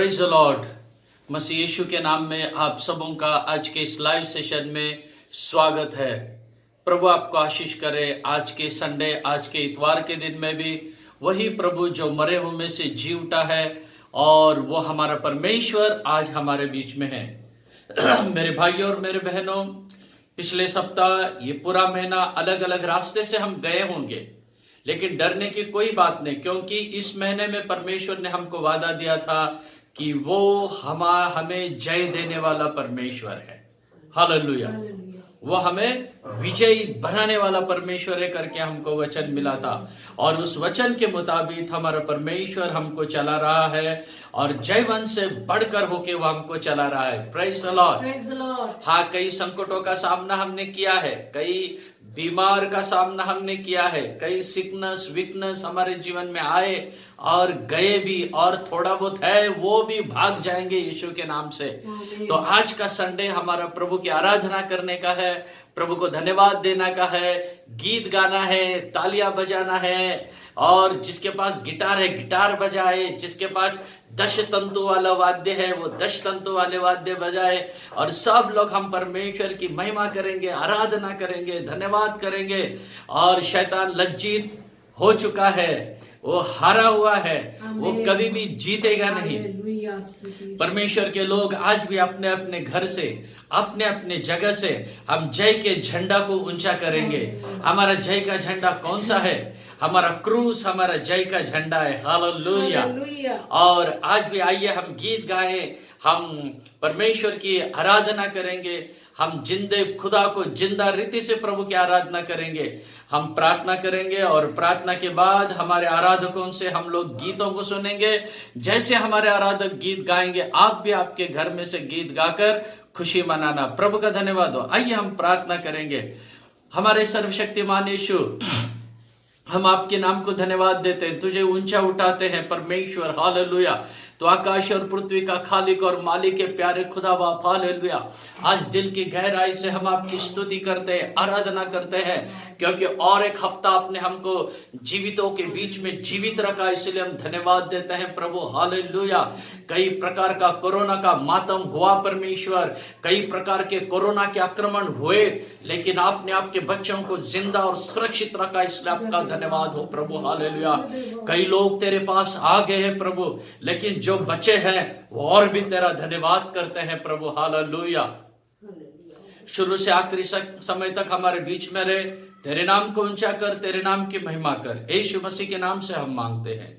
Praise the lord. Masih Yeshu के नाम में आप सबों का आज के इस लाइव सेशन में स्वागत है। प्रभु आपको आशीष करे। आज के संडे, आज के इतवार के दिन में भी वही प्रभु जो मरे हुए में से जी उठा है और वो हमारा परमेश्वर आज हमारे बीच में है। मेरे भाइयों और मेरे बहनों, पिछले सप्ताह ये पूरा महीना अलग अलग रास्ते से हम गए होंगे, लेकिन डरने की कोई बात नहीं, क्योंकि इस महीने में परमेश्वर ने हमको वादा दिया था कि वो हमें जय देने वाला परमेश्वर है। हालेलुया। वो हमें विजयी बनाने वाला परमेश्वर है करके हमको वचन मिला था और उस वचन के मुताबिक हमारा परमेश्वर हमको चला रहा है और जयवंत से बढ़कर होके वो हमको चला रहा है। Praise the Lord. हाँ, कई संकटों का सामना हमने किया है, कई बीमार का सामना हमने किया है, कई सिकनेस वीकनेस हमारे जीवन में आए और गए भी, और थोड़ा बहुत है वो भी भाग जाएंगे यीशु के नाम से। तो आज का संडे हमारा प्रभु की आराधना करने का है, प्रभु को धन्यवाद देना का है, गीत गाना है, तालियां बजाना है, और जिसके पास गिटार है गिटार बजाए, जिसके पास 10 तंतु वाला वाद्य है वो 10 तंतु वाले वाद्य बजाए, और सब लोग हम परमेश्वर की महिमा करेंगे, आराधना करेंगे, धन्यवाद करेंगे। और शैतान लज्जित हो चुका है, वो हारा हुआ है, वो कभी भी जीतेगा नहीं। परमेश्वर के लोग आज भी अपने अपने घर से, अपने अपने जगह से हम जय के झंडा को ऊंचा करेंगे। हमारा जय का झंडा कौन सा है? हमारा क्रूस हमारा जय का झंडा है। हालेलुया। और आज भी आइए हम गीत गाएं, हम परमेश्वर की आराधना करेंगे, हम जिंदे खुदा को जिंदा रीति से प्रभु की आराधना करेंगे। हम प्रार्थना करेंगे और प्रार्थना के बाद हमारे आराधकों से हम लोग गीतों को सुनेंगे। जैसे हमारे आराधक गीत गाएंगे, आप भी आपके घर में से गीत गाकर खुशी मनाना। प्रभु का धन्यवाद हो। आइए हम प्रार्थना करेंगे। हमारे सर्वशक्तिमान यीशु, हम आपके नाम को धन्यवाद देते हैं, तुझे ऊंचा उठाते हैं परमेश्वर। हालेलुया। तो आकाश और पृथ्वी का खालिक और मालिक के प्यारे खुदा बाप, हालेलुया। आज दिल की गहराई से हम आपकी स्तुति करते हैं, आराधना करते हैं, क्योंकि और एक हफ्ता आपने हमको जीवितों के बीच में जीवित रखा, इसलिए हम धन्यवाद देते हैं प्रभु। हालेलुया। कई प्रकार का कोरोना का मातम हुआ परमेश्वर, कई प्रकार के कोरोना के आक्रमण हुए, लेकिन आपने आपके बच्चों को जिंदा और सुरक्षित रखा, इसलिए आपका धन्यवाद हो प्रभु। हालेलुया। कई लोग तेरे पास आ गए हैं प्रभु, लेकिन जो बचे हैं वो और भी तेरा धन्यवाद करते हैं प्रभु। हालेलुया। शुरू से आखिरी समय तक हमारे बीच में रहे, तेरे नाम को ऊंचा कर, तेरे नाम की महिमा कर, यीशु मसीह के नाम से हम मांगते हैं,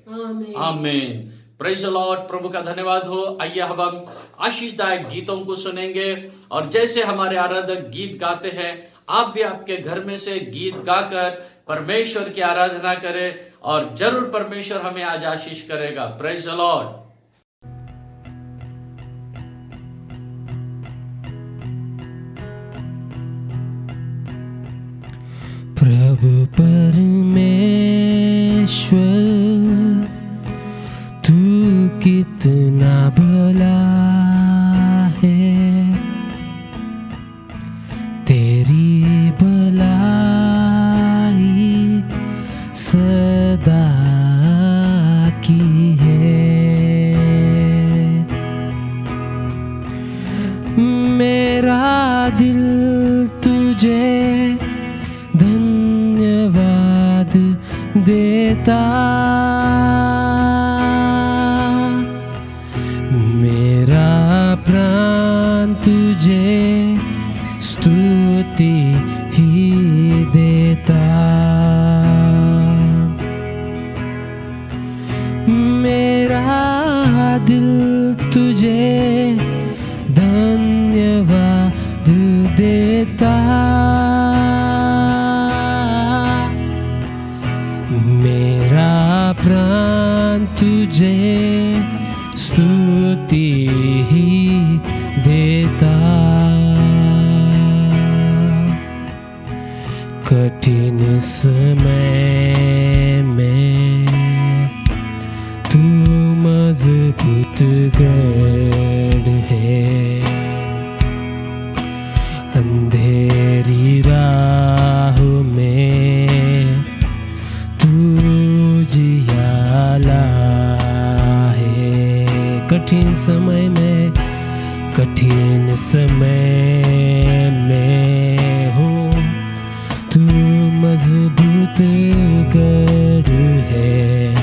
आमीन। Praise the lord. प्रभु का धन्यवाद हो। आइए अब हम आशीषदायक गीतों को सुनेंगे, और जैसे हमारे आराधक गीत गाते हैं, आप भी आपके घर में से गीत गाकर परमेश्वर की आराधना करें, और जरूर परमेश्वर हमें आज आशीष करेगा। Praise the lord. प्रभु परमेश्वर, तू कितना भला है, तेरी भलाई सदा की है। मेरा दिल तुझे धन्यवाद देता, मेरा प्राण तुझे स्तुति ही देता। मेरा दिल तुझे धन्यवाद देता, मेरा प्राण तुझे स्तुति ही देता। कठिन समय में तू मजबूत गढ़ है, अंधेरी राह में तू जियाला है। कठिन समय में, कठिन समय में हो तू मजबूत गढ़ है।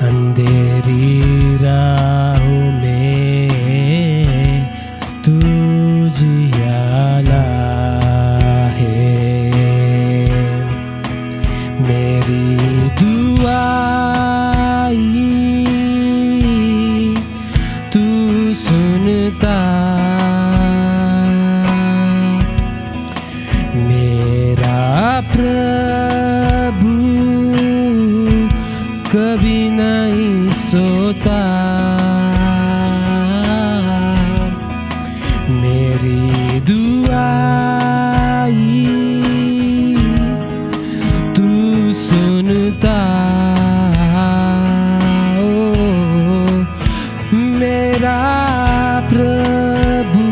अंधेरी राहों में तू जियाला है। मेरी दुआई तू सुनता, मेरा प्रभु कभी नहीं सोता। मेरी दुआई तू सुनता, ओ मेरा प्रभु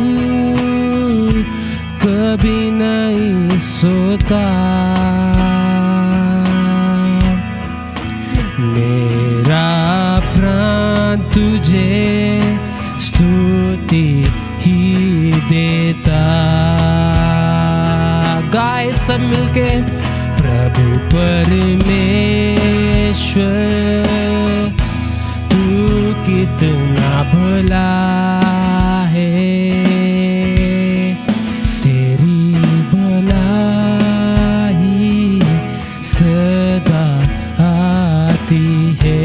कभी नहीं सोता। मेरा प्राण तुझे स्तुति ही देता। गाए सब मिलके, प्रभु परमेश्वर तू कितना भला है। तेरी भलाई सदा आती है।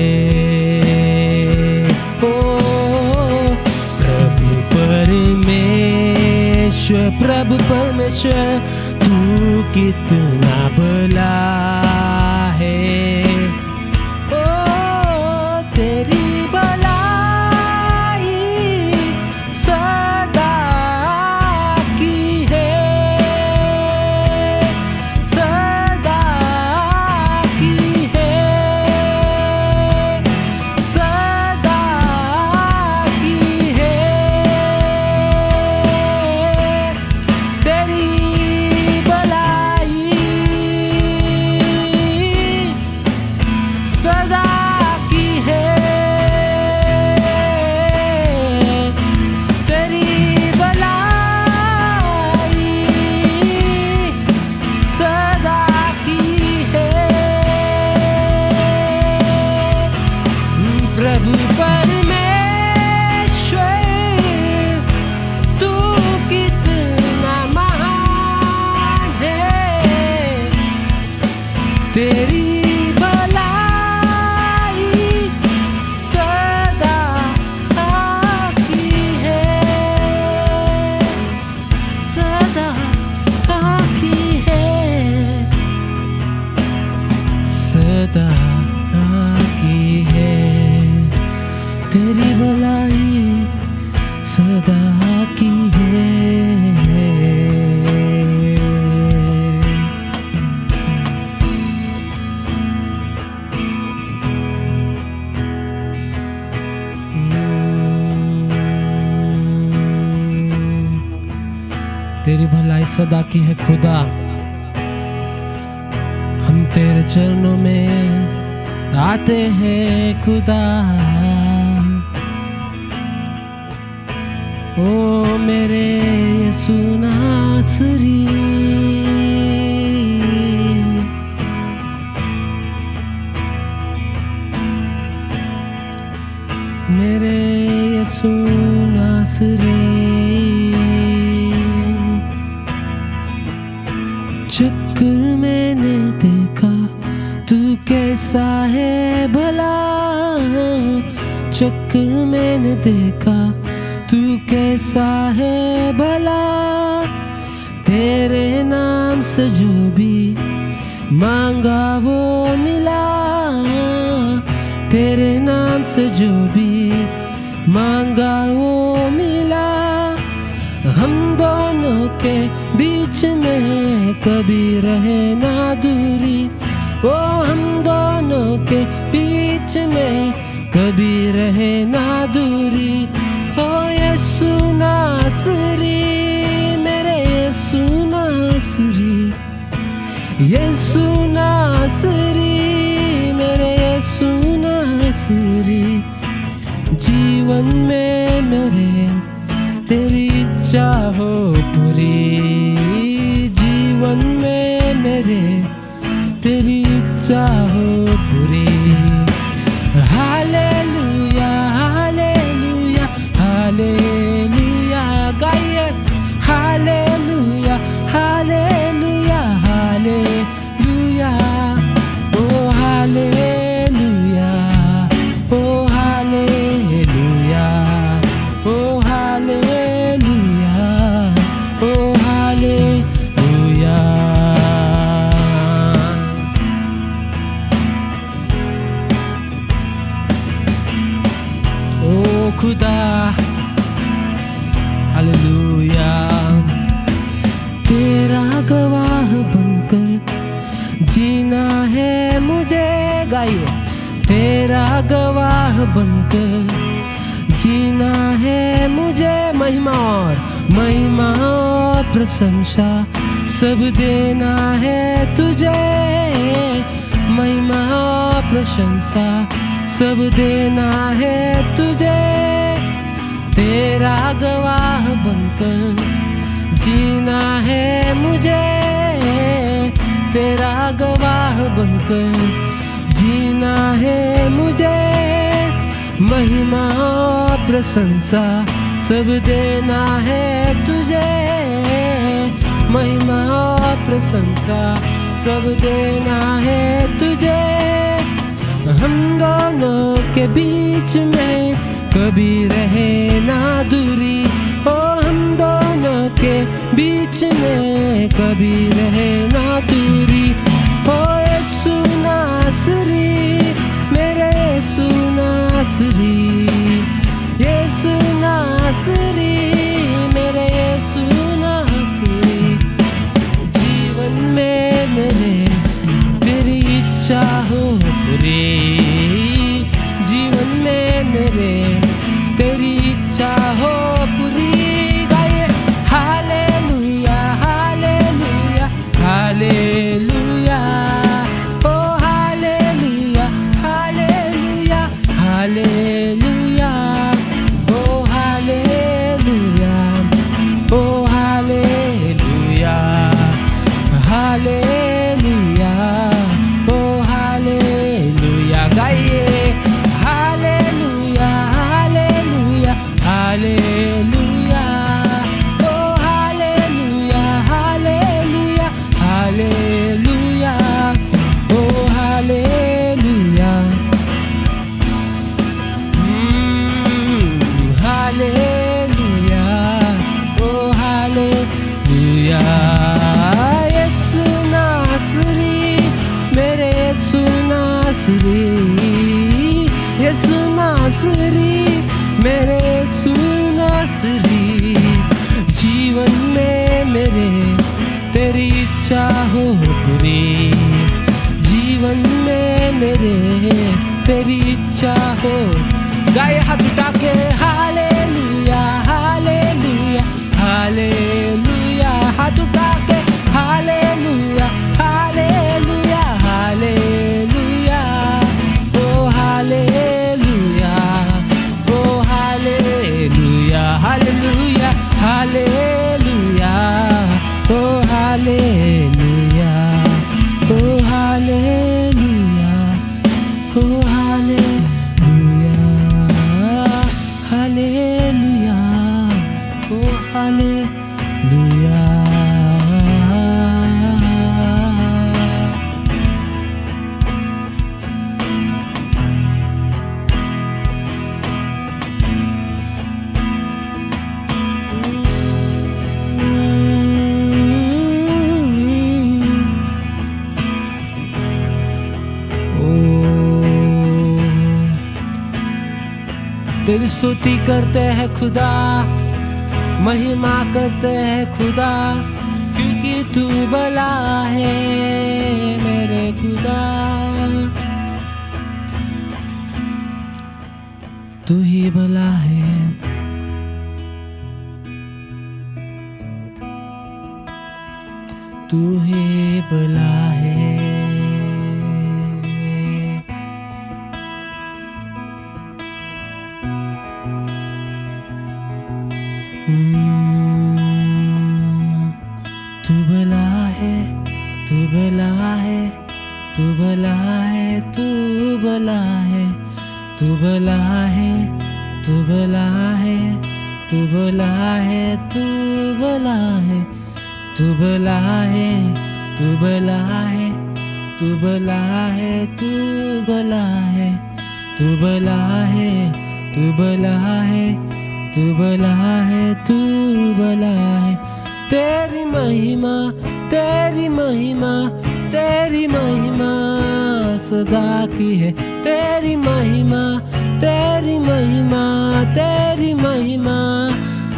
ओ प्रभु परमेश्वर तू कितना भला है। ओ तेरी भलाई सदा की है, सदा की है, सदा की है। तेरी भलाई सदा की है। तेरी भलाई सदा की है। प्रभु परमेश्वर तू कितना महान है। तेरी भलाई सदा की है, सदा की है, सदा की है। तेरी भलाई सदा की है। तेरी भलाई सदा की है खुदा। हम तेरे चरणों में आते हैं खुदा। ओ मेरे यीशु नासरी, मेरे यीशु नासरी। चक्कर मैंने देखा तू कैसा है भला। चक्कर मैंने देखा तू कैसा है भला। तेरे नाम से जो भी मांगा वो मिला। तेरे नाम से जो भी मांगा वो मिला। हम दोनों के बीच में कभी रहे ना दूरी। ओ हम दोनों के बीच में कभी रहे ना दूरी। ओ यीशु नासरी, मेरे यीशु नासरी, यीशु नासरी, मेरे यीशु नासरी। जीवन में मेरे तेरी इच्छा हो पूरी, जीवन में मेरे तेरी इच्छा हो पूरी। हालेलुया हालेलुया हालेलुया गाइए, हालेलुया हालेलुया हालेलुया, ओ हालेलुया, ओ हालेलुया, ओ हालेलुया, ओ हालेलुया। ओ खुदा हालेलुया, तेरा गवाह बनकर जीना है मुझे, गाइए, तेरा गवाह बनकर जीना है मुझे। महिमा और प्रशंसा सब देना है तुझे, महिमा और प्रशंसा सब देना है तुझे। तेरा गवाह बनकर जीना है मुझे, तेरा गवाह बनकर जीना है मुझे। महिमा और प्रशंसा सब देना है तुझे, महिमा और प्रशंसा सब देना है तुझे। हम दोनों के बीच में कभी रहे ना दूरी, ओ हम दोनों के बीच में कभी रहे ना दूरी। ओ यीशु नासरी, मेरे यीशु नासरी, यीशु नासरी, मेरे यीशु नासरी। जीवन में मेरे तेरी इच्छा हो पूरी, जीवन में मेरे तेरी इच्छा हो पूरी। गाइए, हालेलुया हालेलुया हालेलुया, ओ हालेलुया हालेलुया हालेलुया, ओ हालेलुया, ओ हालेलुया हालेलुया, ओ हालेलुया। गाइए, हालेलुया हालेलुया हालेलुया, ओ हालेलुया हालेलुया हालेलुया, ओ हालेलुया। हालेलुया, ओ हालेलुया। यीशु नासरी, मेरे यीशु नासरी, यीशु नासरी, मेरे यीशु नासरी। जीवन में मेरे तेरी इच्छा हो पूरी, जीवन में मेरे तेरी इच्छा हो। गाए हाथ उठा के, हालेलुया हालेलुया हालेलुया, हाथ उठा के, हालेलुया हालेलुया हालेलुया, ओ हालेलुया, ओ हालेलुया हालेलुया हालेलुया, ओ हालेलुया, ओ हालेलुया, ओ हालेलुया हालेलुया, ओ हालेलुया। तेरी स्तुति करते हैं खुदा, महिमा करते हैं खुदा, क्योंकि तू भला है मेरे खुदा। तू ही भला है, तू ही भला है। तू भला है, तू भला है, तू भला है, तू भला है, तू भला है, तू भला है, तू भला है, तू भला है, तू भला है, तू भला है, तू भला है, तू भला है, तू भला है, तू भला है। तेरी महिमा, तेरी महिमा, तेरी महिमा सदा की है। तेरी महिमा, तेरी महिमा, तेरी महिमा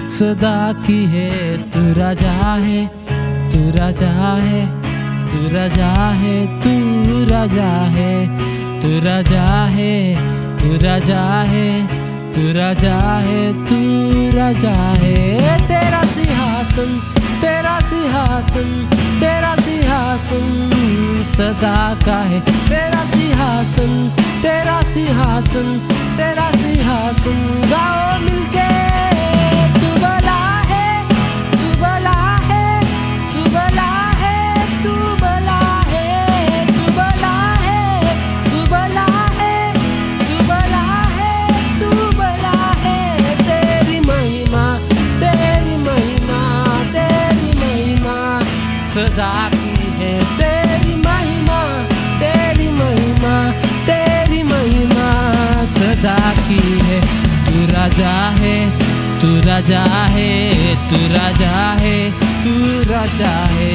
सदा की है। तू राजा है, तू राजा है, तू राजा है, तू राजा है, तू राजा है, तू राजा है, तू राजा है, तू राजा है। तेरा सिंहासन, तेरा सिंहासन, तेरा सिंहासन सदा का है। तेरा सिंहासन, तेरा सिंहासन, तेरा सिंहासन गाओ मिलके। तू भला है, तू भला है, तू भला है, तू भला है, तू भला है, तू भला है, तू भला है, तू भला है। तेरी महिमा, तेरी महिमा, तेरी महिमा सदा की है। तेरी महिमा, तेरी महिमा, तेरी महिमा सदा की है। तू राजा है, तू राजा है, तू राजा है, तू राजा है,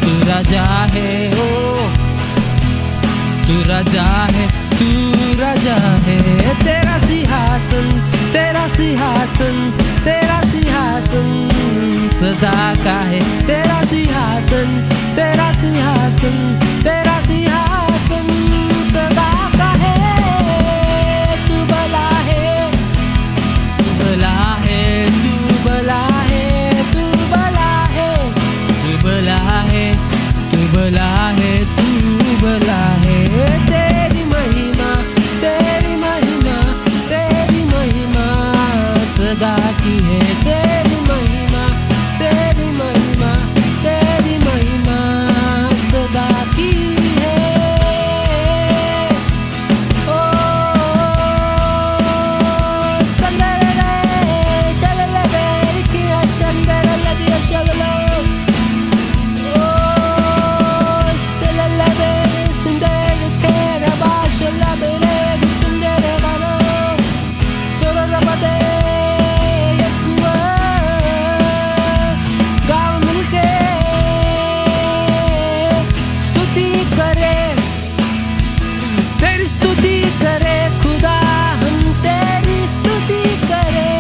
तू राजा है, ओ तू राजा है, तू राजा है। तेरा सिंहासन, तेरा सिंहासन, तेरा सिंहासन सदा का है। तेरा सिंहासन, तेरा सिंहासन, तेरा सिंहासन सदा का है। तू भला है, तू भला है, तू भला है, तू भला है, तू भला है, तू भला है, तू भला है। तेरी महिमा, तेरी महिमा, तेरी महिमा सदा की है। तेरी महिमा, तेरी महिमा, तेरी महिमा सदा की है। ओ संदरले चलले बेरिकिया संदरले दिया चललो। ओ चलले बेरि सुंदर तेरा बाशला बेरे सुंदर बानो सोरबदे यीशुआ गाओ मिलके स्तुति करे, तेरी स्तुति करे खुदा, हम तेरी स्तुति करे।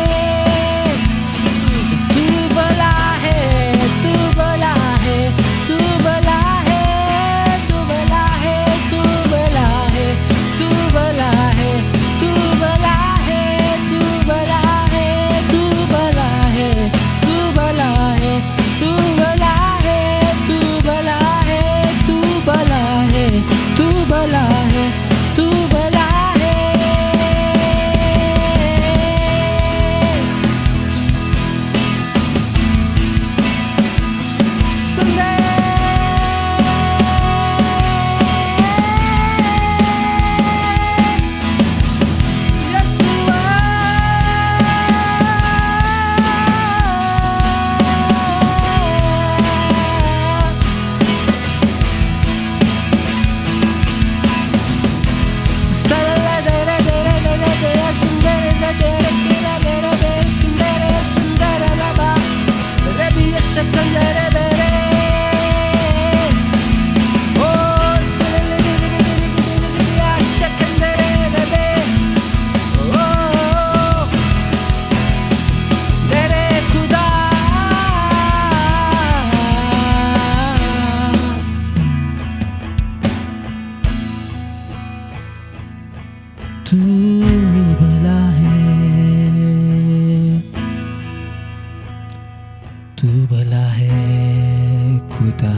तू भला है, तू भला है, तू भला है, तू भला है, तू भला है, तू भला है, तू भला है, तू भला है, तू भला है, तू भला है, तू भला है, तू भला है, तू भला है, तू भला है, तू भला है। संदे यीशुआ तू भला है, तू भला है खुदा।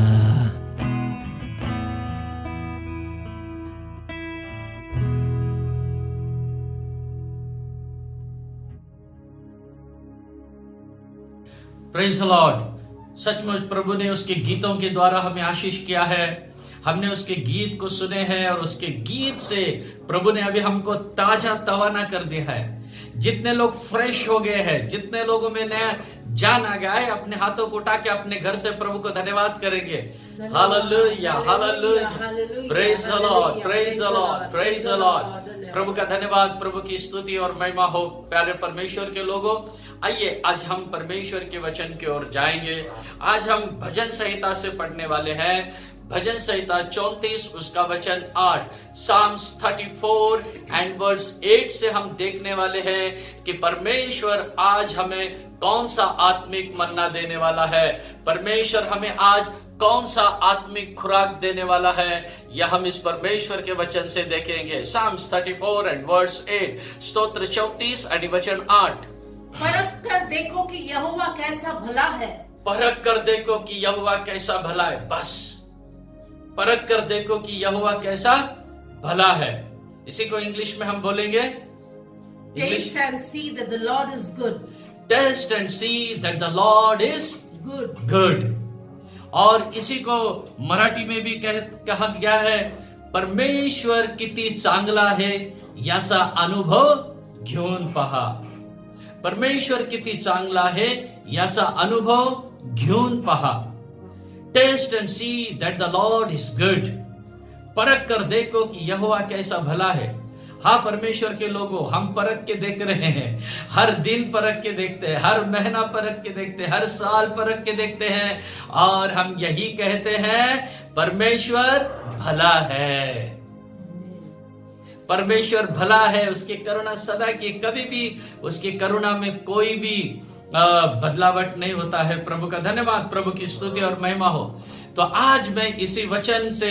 Praise the Lord. सचमुच प्रभु ने उसके गीतों के द्वारा हमें आशीष किया है। हमने उसके गीत को सुने हैं और उसके गीत से प्रभु ने अभी हमको ताजा तवाना कर दिया है। जितने लोग फ्रेश हो गए हैं, जितने लोगों में नया जान आ गया है, अपने हाथों को उठा के अपने घर से प्रभु को धन्यवाद करेंगे। Hallelujah, hallelujah, praise the lord, praise the lord, praise the lord. प्रभु का धन्यवाद, प्रभु की स्तुति और महिमा हो। प्यारे परमेश्वर के लोगों, आइए आज हम परमेश्वर के वचन की ओर जाएंगे। आज हम भजन संहिता से पढ़ने वाले हैं। भजन संहिता 34 उसका वचन 8, Psalms 34 एंड वर्स 8 से हम देखने वाले हैं कि परमेश्वर आज हमें कौन सा आत्मिक मन्ना देने वाला है, परमेश्वर हमें आज कौन सा आत्मिक खुराक देने वाला है, यह हम इस परमेश्वर के वचन से देखेंगे। Psalms 34 एंड वर्स 8, स्तोत्र 34 एंड वचन 8। परख कर देखो कि यहोवा कैसा भला है। परख कर देखो कि यहोवा कैसा भला है। बस परख कर देखो कि यहोवा कैसा भला है। इसी को इंग्लिश में हम बोलेंगे, Taste and see that the Lord is good. Taste and see that the Lord is Good. Good. और इसी को मराठी में भी कहा गया है, परमेश्वर किती चांगला है याचा अनुभव घेऊन पहा। परमेश्वर किती चांगला है याचा अनुभव घेऊन पहा। Taste and see that the Lord is good. परख कर देखो कि यहोवा कैसा भला है। हाँ परमेश्वर के लोगों, हम परख के देख रहे हैं, हर दिन परख के देखते हैं, हर महीना परख के देखते हैं, हर साल परख के देखते हैं, और हम यही कहते हैं परमेश्वर भला है। परमेश्वर भला है, उसकी करुणा सदा की, कभी भी उसकी करुणा में कोई भी बदलावट नहीं होता है। प्रभु का धन्यवाद, प्रभु की स्तुति और महिमा हो। तो आज मैं इसी वचन से,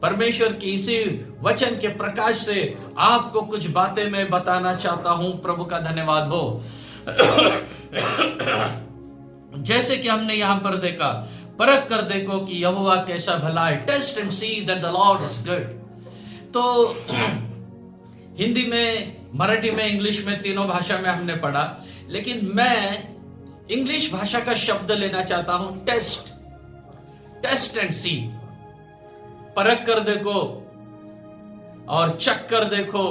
परमेश्वर की इसी वचन के प्रकाश से आपको कुछ बातें मैं बताना चाहता हूं। प्रभु का धन्यवाद हो। जैसे कि हमने यहां पर देखा, परख कर देखो कि यहोवा कैसा भला है। Taste and see that the Lord is good. तो हिंदी में, मराठी में, इंग्लिश में, तीनों भाषा में हमने पढ़ा, लेकिन मैं इंग्लिश भाषा का शब्द लेना चाहता हूं, टेस्ट। टेस्ट एंड सी, परख कर देखो और चक कर देखो।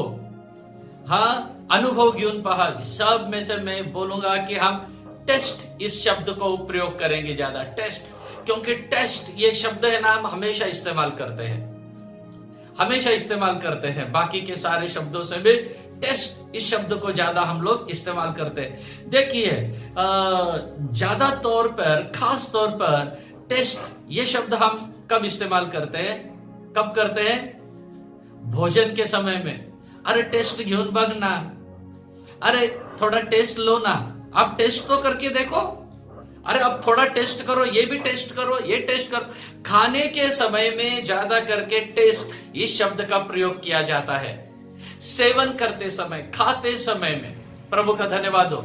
हाँ, अनुभव घेऊन पहा। सब में से मैं बोलूंगा कि हम टेस्ट इस शब्द को प्रयोग करेंगे ज्यादा, टेस्ट, क्योंकि टेस्ट ये शब्द है ना, हम हमेशा इस्तेमाल करते हैं, हमेशा इस्तेमाल करते हैं। बाकी के सारे शब्दों से भी टेस्ट इस शब्द को ज्यादा हम लोग इस्तेमाल करते हैं। देखिए, ज्यादा तौर पर, खास तौर पर टेस्ट ये शब्द हम कब इस्तेमाल करते हैं? कब करते हैं? भोजन के समय में। अरे टेस्ट घेऊन बघ ना, अरे थोड़ा टेस्ट लो ना, आप टेस्ट तो करके देखो, अरे अब थोड़ा टेस्ट करो, ये भी टेस्ट करो, ये टेस्ट करो। खाने के समय में ज्यादा करके टेस्ट इस शब्द का प्रयोग किया जाता है। सेवन करते समय, खाते समय में। प्रभु का धन्यवाद हो।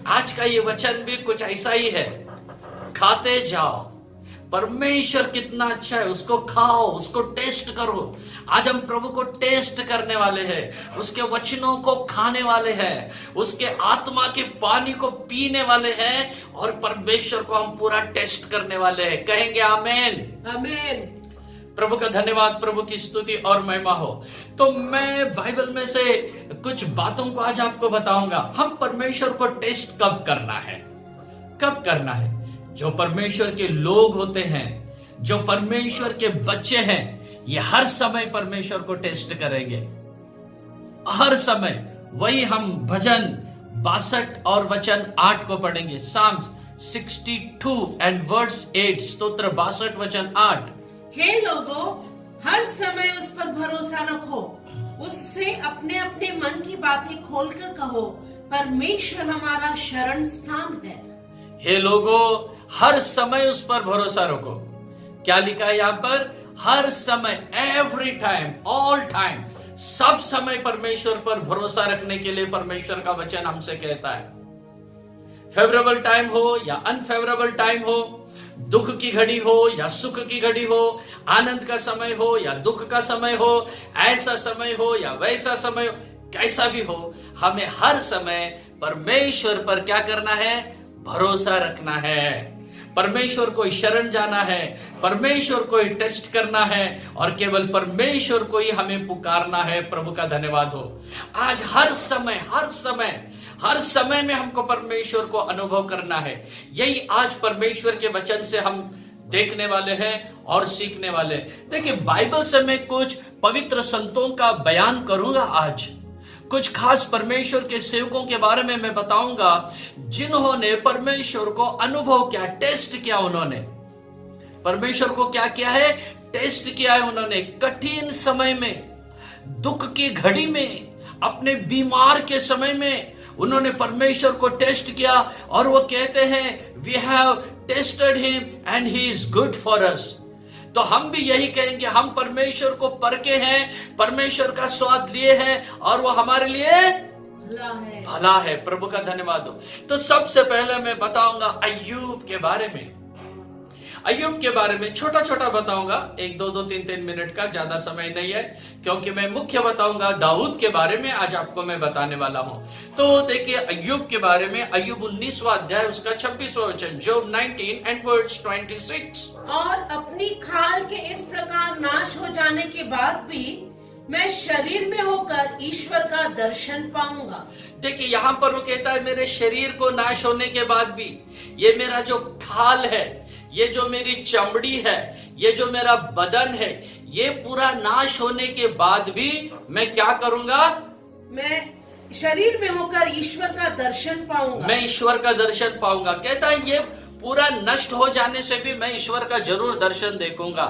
आज का ये वचन भी कुछ ऐसा ही है, खाते जाओ। परमेश्वर कितना अच्छा है, उसको खाओ, उसको टेस्ट करो। आज हम प्रभु को टेस्ट करने वाले हैं, उसके वचनों को खाने वाले हैं, उसके आत्मा के पानी को पीने वाले हैं, और परमेश्वर को हम पूरा टेस्ट करने वाले हैं। कहेंगे आमेन, आमेन। प्रभु का धन्यवाद, प्रभु की स्तुति और महिमा हो। तो मैं बाइबल में से कुछ बातों को आज आपको बताऊंगा। हम परमेश्वर को टेस्ट कब करना है? कब करना है? जो परमेश्वर के लोग होते हैं, जो परमेश्वर के बच्चे हैं, ये हर समय परमेश्वर को टेस्ट करेंगे, हर समय। वही हम भजन 62 और वचन 8 को पढ़ेंगे। Psalms 62 एंड वर्स 8, स्तोत्र 62 वचन 8। हे लोगों, हर समय उस पर भरोसा रखो, उससे अपने अपने मन की बातें खोलकर कहो, परमेश्वर हमारा शरण स्थान है। हे लोगों, हर समय उस पर भरोसा रखो। क्या लिखा है यहाँ पर? हर समय, एवरी टाइम, ऑल टाइम, सब समय परमेश्वर पर भरोसा रखने के लिए परमेश्वर का वचन हमसे कहता है। फेवरेबल टाइम हो या अनफेवरेबल टाइम हो, दुख की घड़ी हो या सुख की घड़ी हो, आनंद का समय हो या दुख का समय हो, ऐसा समय हो या वैसा समय हो, कैसा भी हो, हमें हर समय परमेश्वर पर क्या करना है? भरोसा रखना है। परमेश्वर को शरण जाना है, परमेश्वर को ही टेस्ट करना है और केवल परमेश्वर को ही हमें पुकारना है। प्रभु का धन्यवाद हो। आज हर समय में हमको परमेश्वर को अनुभव करना है। यही आज परमेश्वर के वचन से हम देखने वाले हैं और सीखने वाले हैं। देखिए, बाइबल से मैं कुछ पवित्र संतों का बयान करूंगा। आज कुछ खास परमेश्वर के सेवकों के बारे में मैं बताऊंगा जिन्होंने परमेश्वर को अनुभव किया, टेस्ट किया। उन्होंने परमेश्वर को क्या किया है? टेस्ट किया है। उन्होंने कठिन समय में, दुख की घड़ी में, अपने बीमार के समय में उन्होंने परमेश्वर को टेस्ट किया और वो कहते हैं we have tested him and he is good for us. तो हम भी यही कहेंगे, हम परमेश्वर को परखे हैं, परमेश्वर का स्वाद लिए हैं और वो हमारे लिए भला है। प्रभु का धन्यवाद हो। तो सबसे पहले मैं बताऊंगा अय्यूब के बारे में। अय्यूब के बारे में छोटा छोटा बताऊंगा, 1 2 3 मिनट का, ज्यादा समय नहीं है, क्योंकि मैं मुख्य बताऊंगा दाऊद के बारे में आज आपको मैं बताने वाला हूं। तो देखिए अय्यूब के बारे में, अय्यूब 19वां अध्याय उसका 26वां वचन, जॉब 19 and verse 26। और अपनी खाल के इस प्रकार नाश हो जाने के बाद भी मैं शरीर में होकर ईश्वर का दर्शन पाऊंगा। देखिए यहाँ पर वो कहता है मेरे शरीर को नाश होने के बाद भी, ये मेरा जो खाल है, ये जो मेरी चमड़ी है, ये जो मेरा बदन है, ये पूरा नाश होने के बाद भी मैं क्या करूंगा? मैं शरीर में होकर ईश्वर का दर्शन पाऊंगा। मैं ईश्वर का दर्शन पाऊंगा। कहता है ये पूरा नष्ट हो जाने से भी मैं ईश्वर का जरूर दर्शन देखूंगा,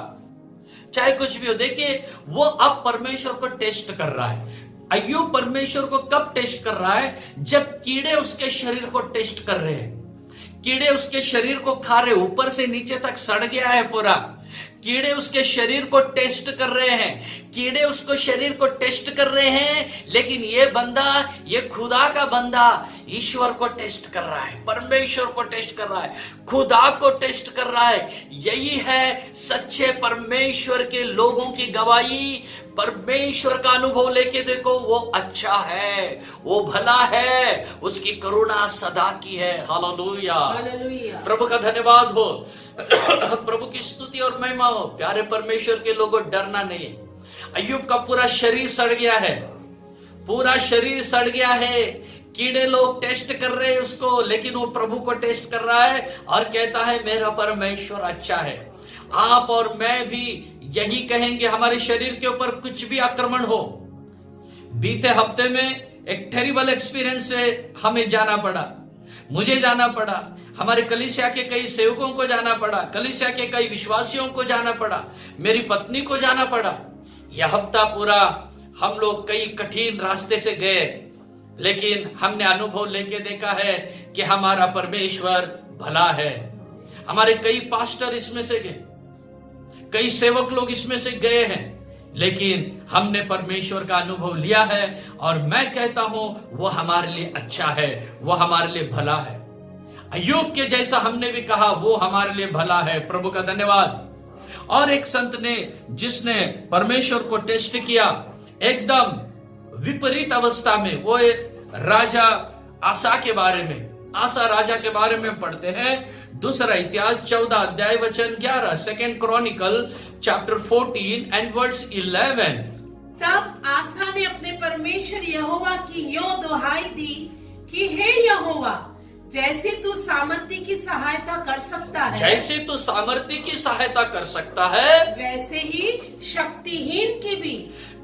चाहे कुछ भी हो। देखिए वो अब परमेश्वर को टेस्ट कर रहा है। अय्यूब परमेश्वर को कब टेस्ट कर रहा है? जब कीड़े उसके शरीर को टेस्ट कर रहे हैं, कीड़े उसके शरीर को खा रहे, ऊपर से नीचे तक सड़ गया है पूरा। कीड़े उसके शरीर को टेस्ट कर रहे हैं, कीड़े उसको शरीर को टेस्ट कर रहे हैं, लेकिन ये बंदा, ये खुदा का बंदा ईश्वर को टेस्ट कर रहा है, परमेश्वर को टेस्ट कर रहा है, खुदा को टेस्ट कर रहा है। यही है सच्चे परमेश्वर के लोगों की गवाही। परमेश्वर का अनुभव लेके देखो, वो अच्छा है, वो भला है, उसकी करुणा सदा की है। Hallelujah, hallelujah. प्रभु का धन्यवाद हो। प्रभु की स्तुति और महिमा हो। प्यारे परमेश्वर के लोगों, डरना नहीं। अय्यूब का पूरा शरीर सड़ गया है, पूरा शरीर सड़ गया है। कीड़े लोग टेस्ट कर रहे हैं उसको, लेकिन वो प्रभु को टेस्ट कर रहा है और कहता है मेरा परमेश्वर अच्छा है। आप और मैं भी यही कहेंगे, हमारे शरीर के ऊपर कुछ भी आक्रमण हो। बीते हफ्ते में एक टेरिबल एक्सपीरियंस से हमें जाना पड़ा, मुझे जाना पड़ा, हमारे कलीसिया के कई सेवकों को जाना पड़ा, कलीसिया के कई विश्वासियों को जाना पड़ा, मेरी पत्नी को जाना पड़ा। यह हफ्ता पूरा हम लोग कई कठिन रास्ते से गए, लेकिन हमने अनुभव लेके देखा है कि हमारा परमेश्वर भला है। हमारे कई पास्टर इसमें से गए, कई सेवक लोग इसमें से गए हैं, लेकिन हमने परमेश्वर का अनुभव लिया है और मैं कहता हूं वो हमारे लिए अच्छा है, वो हमारे लिए भला है। अय्यूब के जैसा हमने भी कहा वो हमारे लिए भला है। प्रभु का धन्यवाद। और एक संत ने, जिसने परमेश्वर को टेस्ट किया एकदम विपरीत अवस्था में, वो राजा आसा के बारे में, आसा राजा के बारे में पढ़ते हैं। दूसरा इतिहास 14 अध्याय वचन 11, 2 क्रॉनिकल चैप्टर 14 एंड वर्स 11। तब आसा ने अपने परमेश्वर यहोवा की यो दुहाई दी कि हे यहोवा, जैसे तू सामर्थ्य की सहायता कर सकता है, जैसे तू सामर्थ्य की सहायता कर सकता है, वैसे ही शक्तिहीन की भी,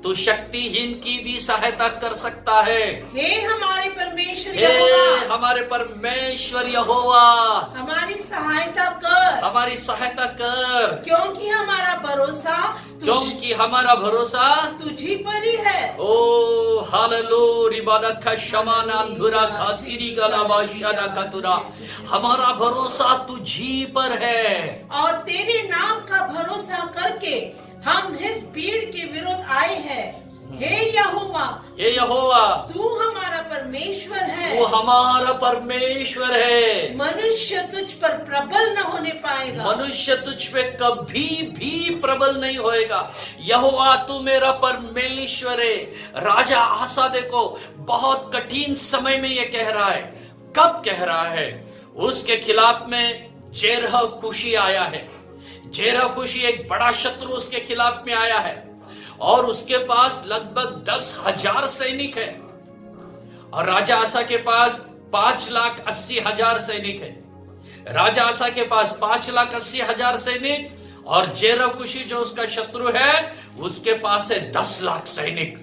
तू शक्तिहीन की भी सहायता कर सकता है। हे हमारे परमेश्वर हे यहोवा, हमारे परमेश्वर यहोवा, हमारी सहायता कर, हमारी सहायता कर, क्योंकि हमारा भरोसा क्योंकि हमारा भरोसा तुझी पर ही है। ओ हालेलुया, रिबालका शमाना धुरा खातिरी गलाबाशाना कतुरा, हमारा भरोसा तुझी पर है। और तेरे नाम का भरोसा करके हम इस भीड़ के विरुद्ध आए हैं। हे यहोवा, हे यहोवा, तू हमारा परमेश्वर है, तू हमारा परमेश्वर है। मनुष्य तुझ पर प्रबल न होने पाएगा, मनुष्य तुझ पे कभी भी प्रबल नहीं होएगा। यहोवा तू मेरा परमेश्वर है। राजा आसा देखो बहुत कठिन समय में ये कह रहा है। कब कह रहा है? उसके खिलाफ में जेरह कुशी आया है। जेराकुशी एक बड़ा शत्रु उसके खिलाफ में आया है और उसके पास लगभग 10,000 सैनिक है और राजा आसा के पास 5,80,000 सैनिक है। राजा आसा के पास 5,80,000 सैनिक और जेराकुशी जो उसका शत्रु है उसके पास है 10 लाख सैनिक।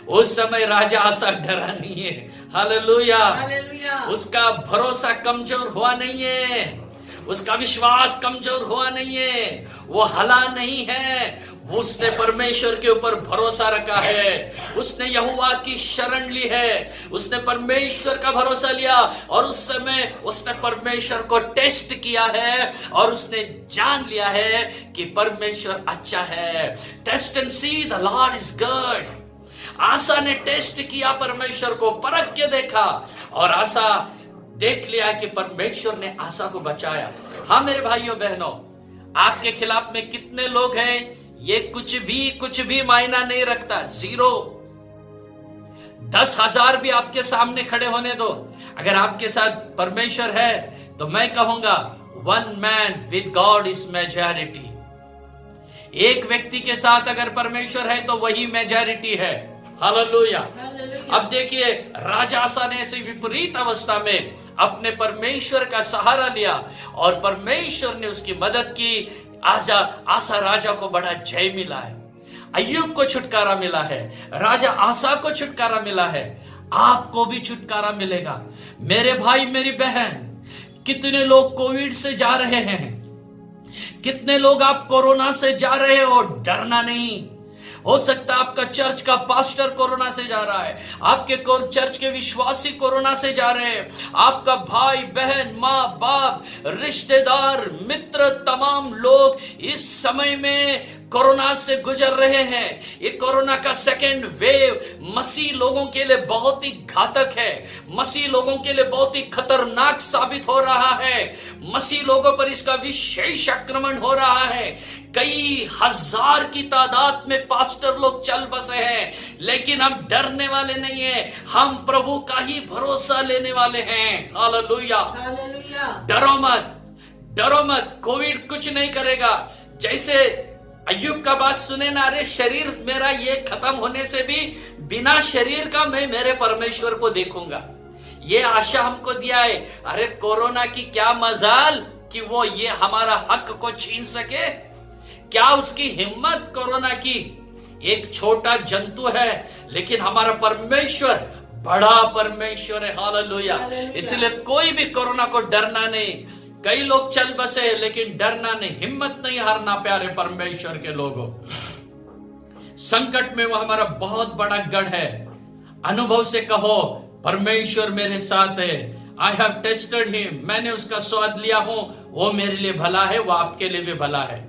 उस समय राजा आसा डरा नहीं है। हालेलुया। हालेलुया। उसका भरोसा कमजोर हुआ नहीं है, उसका विश्वास कमजोर हुआ नहीं है, वो हला नहीं है। उसने परमेश्वर के ऊपर भरोसा रखा है, उसने यहोवा की शरण ली है, उसने परमेश्वर का भरोसा लिया और उस समय उसने परमेश्वर को टेस्ट किया है और उसने जान लिया है कि परमेश्वर अच्छा है। Taste and see the Lord is good. Asa ने टेस्ट किया, परमेश्वर को परख के देखा और आसा देख लिया कि परमेश्वर ने आसा को बचाया। हाँ मेरे भाइयों बहनों, आपके खिलाफ में कितने लोग हैं ये कुछ भी मायना नहीं रखता। 0। 10,000 भी आपके सामने खड़े होने दो, अगर आपके साथ परमेश्वर है तो मैं कहूंगा one man with God is majority. एक व्यक्ति के साथ अगर परमेश्वर है तो वही मेजॉरिटी है। हालेलुया। अब देखिए, राजा आसा ने ऐसी विपरीत अवस्था में अपने परमेश्वर का सहारा लिया और परमेश्वर ने उसकी मदद की। आसा राजा को बड़ा जय मिला है, अय्यूब को छुटकारा मिला है, राजा आसा को छुटकारा मिला है। आपको भी छुटकारा मिलेगा। मेरे भाई मेरी बहन, कितने लोग कोविड से जा रहे हैं, कितने लोग आप कोरोना से जा रहे हो, डरना नहीं। हो सकता है आपका चर्च का पास्टर कोरोना से जा रहा है, आपके चर्च के विश्वासी कोरोना से जा रहे हैं, आपका भाई बहन माँ बाप रिश्तेदार मित्र तमाम लोग इस समय में कोरोना से गुजर रहे हैं। ये कोरोना का सेकेंड वेव मसीह लोगों के लिए बहुत ही घातक है, मसीह लोगों के लिए बहुत ही खतरनाक साबित हो रहा है। मसीह लोगों पर इसका विशेष आक्रमण हो रहा है। कई हजार की तादाद में पास्टर लोग चल बसे हैं, लेकिन हम डरने वाले नहीं हैं, हम प्रभु का ही भरोसा लेने वाले हैं। हालेलुया। हालेलुया। डरो मत, डरो मत, कोविड कुछ नहीं करेगा। जैसे अय्यूब का बात सुने ना, अरे शरीर मेरा ये खत्म होने से भी बिना शरीर का मैं मेरे परमेश्वर को देखूंगा, ये आशा हमको दिया है। अरे कोरोना की क्या मजाल कि वो ये हमारा हक को छीन सके, क्या उसकी हिम्मत कोरोना की। एक छोटा जंतु है लेकिन हमारा परमेश्वर बड़ा परमेश्वर है। हालेलुया। इसलिए कोई भी कोरोना को डरना नहीं। कई लोग चल बसे लेकिन डरना नहीं, हिम्मत नहीं हारना प्यारे परमेश्वर के लोगों। संकट में वो हमारा बहुत बड़ा गढ़ है। अनुभव से कहो परमेश्वर मेरे साथ है। आई हैव टेस्टेड हिम, मैंने उसका स्वाद लिया हूं, वो मेरे लिए भला है, वो आपके लिए भी भला है।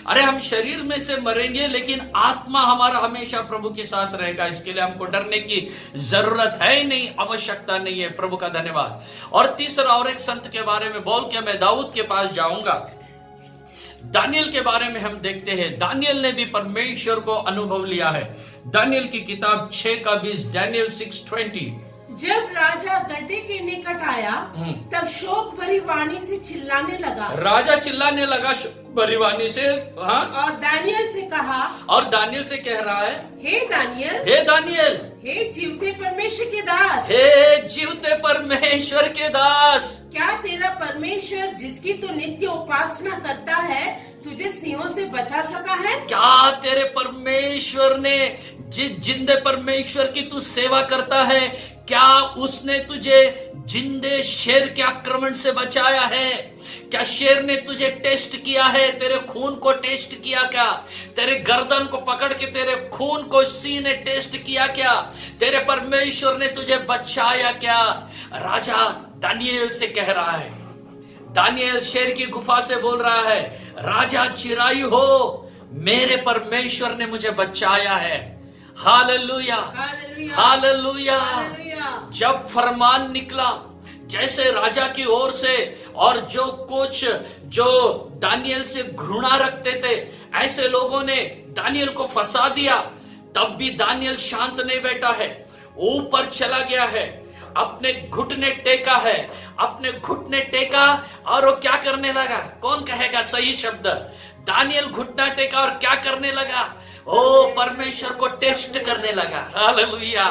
अरे हम शरीर में से मरेंगे लेकिन आत्मा हमारा हमेशा प्रभु के साथ रहेगा, इसके लिए हमको डरने की जरूरत है ही नहीं, आवश्यकता नहीं है। प्रभु का धन्यवाद। और तीसरा और एक संत के बारे में बोल के मैं दाऊद के पास जाऊंगा। दानियल के बारे में हम देखते हैं, दानियल ने भी परमेश्वर को अनुभव लिया है। दानियल की किताब 6:20, दानियल 6:20। जब राजा गड्ढे के निकट आया तब शोक भरी वाणी से चिल्लाने लगा। राजा चिल्लाने लगा भरी वाणी से। हाँ। और दानियल से कहा, और दानियल से कह रहा है, हे दानियल, हे दानियल, हे जीवते परमेश्वर के दास, हे जीवते परमेश्वर के दास, क्या तेरा परमेश्वर जिसकी तू नित्य उपासना करता है तुझे सिंहों से बचा सका है? क्या तेरे परमेश्वर ने, जिस जिंदे परमेश्वर की तू सेवा करता है, क्या उसने तुझे जिंदे शेर के आक्रमण से बचाया है? क्या शेर ने तुझे टेस्ट किया है? तेरे खून को टेस्ट किया क्या? तेरे गर्दन को पकड़ के तेरे खून को सी ने टेस्ट किया क्या? तेरे परमेश्वर ने तुझे बचाया क्या? राजा दानियल से कह रहा है। दानियल शेर की गुफा से बोल रहा है, राजा चिरायु हो, मेरे परमेश्वर ने मुझे बचाया है। Hallelujah, hallelujah. जब फरमान निकला जैसे राजा की ओर से, और जो कुछ जो दानियल से घृणा रखते थे ऐसे लोगों ने दानियल को फंसा दिया, तब भी दानियल शांत नहीं बैठा है, ऊपर चला गया है, अपने घुटने टेका है, अपने घुटने टेका और वो क्या करने लगा? कौन कहेगा सही शब्द? दानियल घुटना टेका और क्या करने लगा? ओ परमेश्वर को टेस्ट करने लगा। हालेलुया।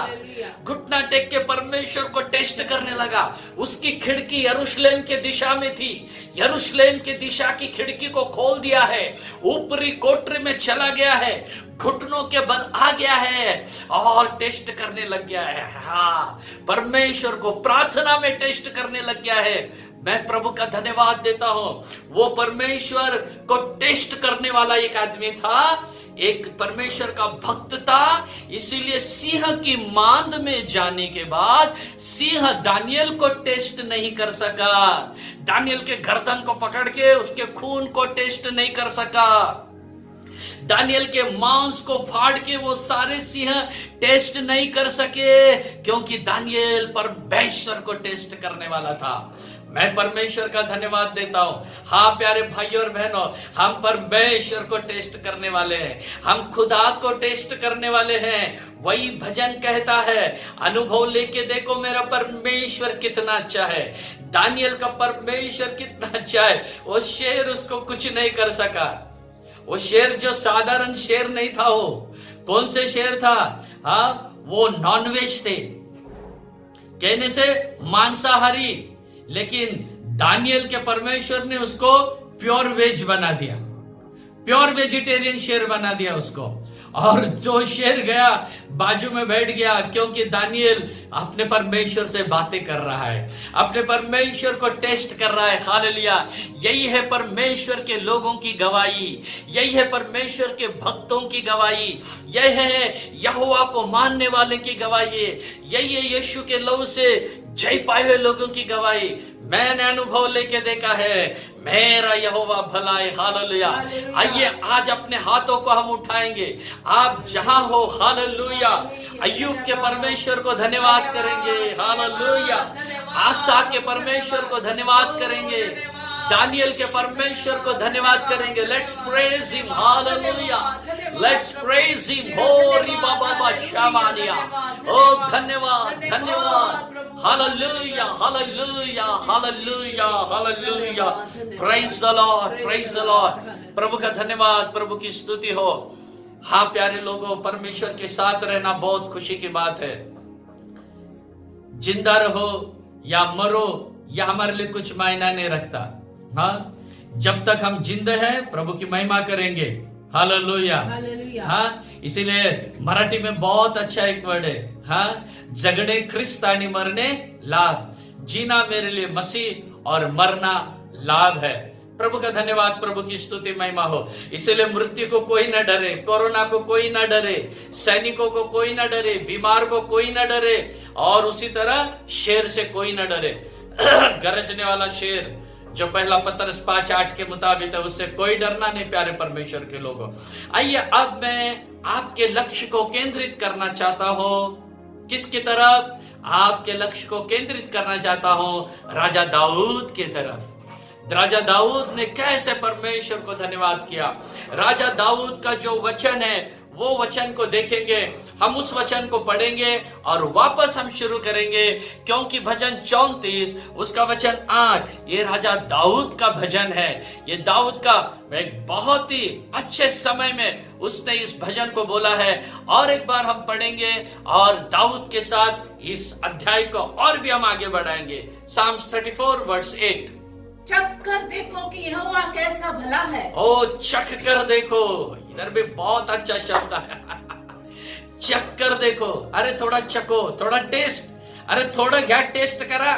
घुटना टेक के परमेश्वर को टेस्ट करने लगा। उसकी खिड़की यरूशलेम के दिशा में थी। यरूशलेम की दिशा की खिड़की को खोल दिया है, ऊपरी कोठरी में चला गया है, घुटनों के बल आ गया है और टेस्ट करने लग गया है। हाँ, परमेश्वर को प्रार्थना में टेस्ट करने लग गया है। मैं प्रभु का धन्यवाद देता हूं। वो परमेश्वर को टेस्ट करने वाला एक आदमी था, एक परमेश्वर का भक्त था। इसीलिए सिंह की मांद में जाने के बाद सिंह दानियल को टेस्ट नहीं कर सका। दानियल के गर्दन को पकड़ के उसके खून को टेस्ट नहीं कर सका। दानियल के मांस को फाड़ के वो सारे सिंह टेस्ट नहीं कर सके, क्योंकि दानियल परमेश्वर को टेस्ट करने वाला था। मैं परमेश्वर का धन्यवाद देता हूं। हाँ प्यारे भाइयों और बहनों, हम परमेश्वर को टेस्ट करने वाले हैं, हम खुदा को टेस्ट करने वाले हैं। वही भजन कहता है, अनुभव लेके देखो मेरा परमेश्वर कितना अच्छा है। दानियल का परमेश्वर कितना अच्छा है। वो शेर उसको कुछ नहीं कर सका। वो शेर जो साधारण शेर नहीं था, वो कौन से शेर था? हाँ, वो नॉनवेज थे, कहने से मांसाहारी, लेकिन दानियल के परमेश्वर ने उसको प्योर वेज बना दिया, प्योर वेजिटेरियन शेर बना दिया उसको। और जो शेर गया बाजू में बैठ गया, क्योंकि दानियल अपने परमेश्वर से बातें कर रहा है, अपने परमेश्वर को टेस्ट कर रहा है। हालेलुया। यही है परमेश्वर के लोगों की गवाही, यही है परमेश्वर के भक्तों की गवाही, यही है यहोवा को मानने वाले की गवाही, यही है यीशु के लहू से जय पाए हुए लोगों की गवाही। मैंने अनुभव लेके देखा है, मेरा यहोवा भला है। हालेलुया। आइए आज अपने हाथों को हम उठाएंगे, आप जहां हो। हालेलुया। अय्यूब के परमेश्वर को धन्यवाद करेंगे। हालेलुया। आशा के परमेश्वर को धन्यवाद करेंगे, दानियल के परमेश्वर को धन्यवाद करेंगे। Let's praise him. Hallelujah. Let's praise him. होरी बाबा शामानिया। ओ धन्यवाद, धन्यवाद। Hallelujah, hallelujah, hallelujah, hallelujah. Praise the lord, praise the lord. प्रभु का धन्यवाद, प्रभु की स्तुति हो। हाँ प्यारे लोगों, परमेश्वर के साथ रहना बहुत खुशी की बात है। जिंदा रहो या मरो, यह हमारे लिए कुछ मायना नहीं रखता। हाँ, जब तक हम जिंदा हैं प्रभु की महिमा करेंगे। हालेलुया। हाँ, इसीलिए मराठी में बहुत अच्छा एक वर्ड है, हाँ, जगड़े ख्रिस्त आणि मरने लाभ, जीना मेरे लिए मसीह और मरना लाभ है। प्रभु का धन्यवाद, प्रभु की स्तुति महिमा हो। इसलिए मृत्यु को कोई न डरे, कोरोना को कोई न डरे, सैनिकों को कोई न डरे, बीमार को कोई न डरे, और उसी तरह शेर से कोई न डरे। गरजने वाला शेर जो पहला पतरस 5:8 के मुताबिक है, उससे कोई डरना नहीं प्यारे परमेश्वर के लोगों। आइए अब मैं आपके लक्ष्य को केंद्रित करना चाहता हूं। किसकी तरफ? आपके लक्ष्य को केंद्रित करना चाहता हूं राजा दाऊद की तरफ। राजा दाऊद ने कैसे परमेश्वर को धन्यवाद किया। राजा दाऊद का जो वचन है वो वचन को देखेंगे, हम उस वचन को पढ़ेंगे और वापस हम शुरू करेंगे, क्योंकि भजन 34 उसका वचन 8 ये राजा दाऊद का भजन है। ये दाऊद का एक बहुत ही अच्छे समय में उसने इस भजन को बोला है। और एक बार हम पढ़ेंगे और दाऊद के साथ इस अध्याय को और भी हम आगे बढ़ाएंगे। Psalms 34:8। चख कर देखो कि यहोवा कैसा भला है। ओ चख कर देखो, इधर भी बहुत अच्छा शब्द है। चख कर देखो, अरे थोड़ा चखो, थोड़ा टेस्ट, अरे थोड़ा क्या टेस्ट करा,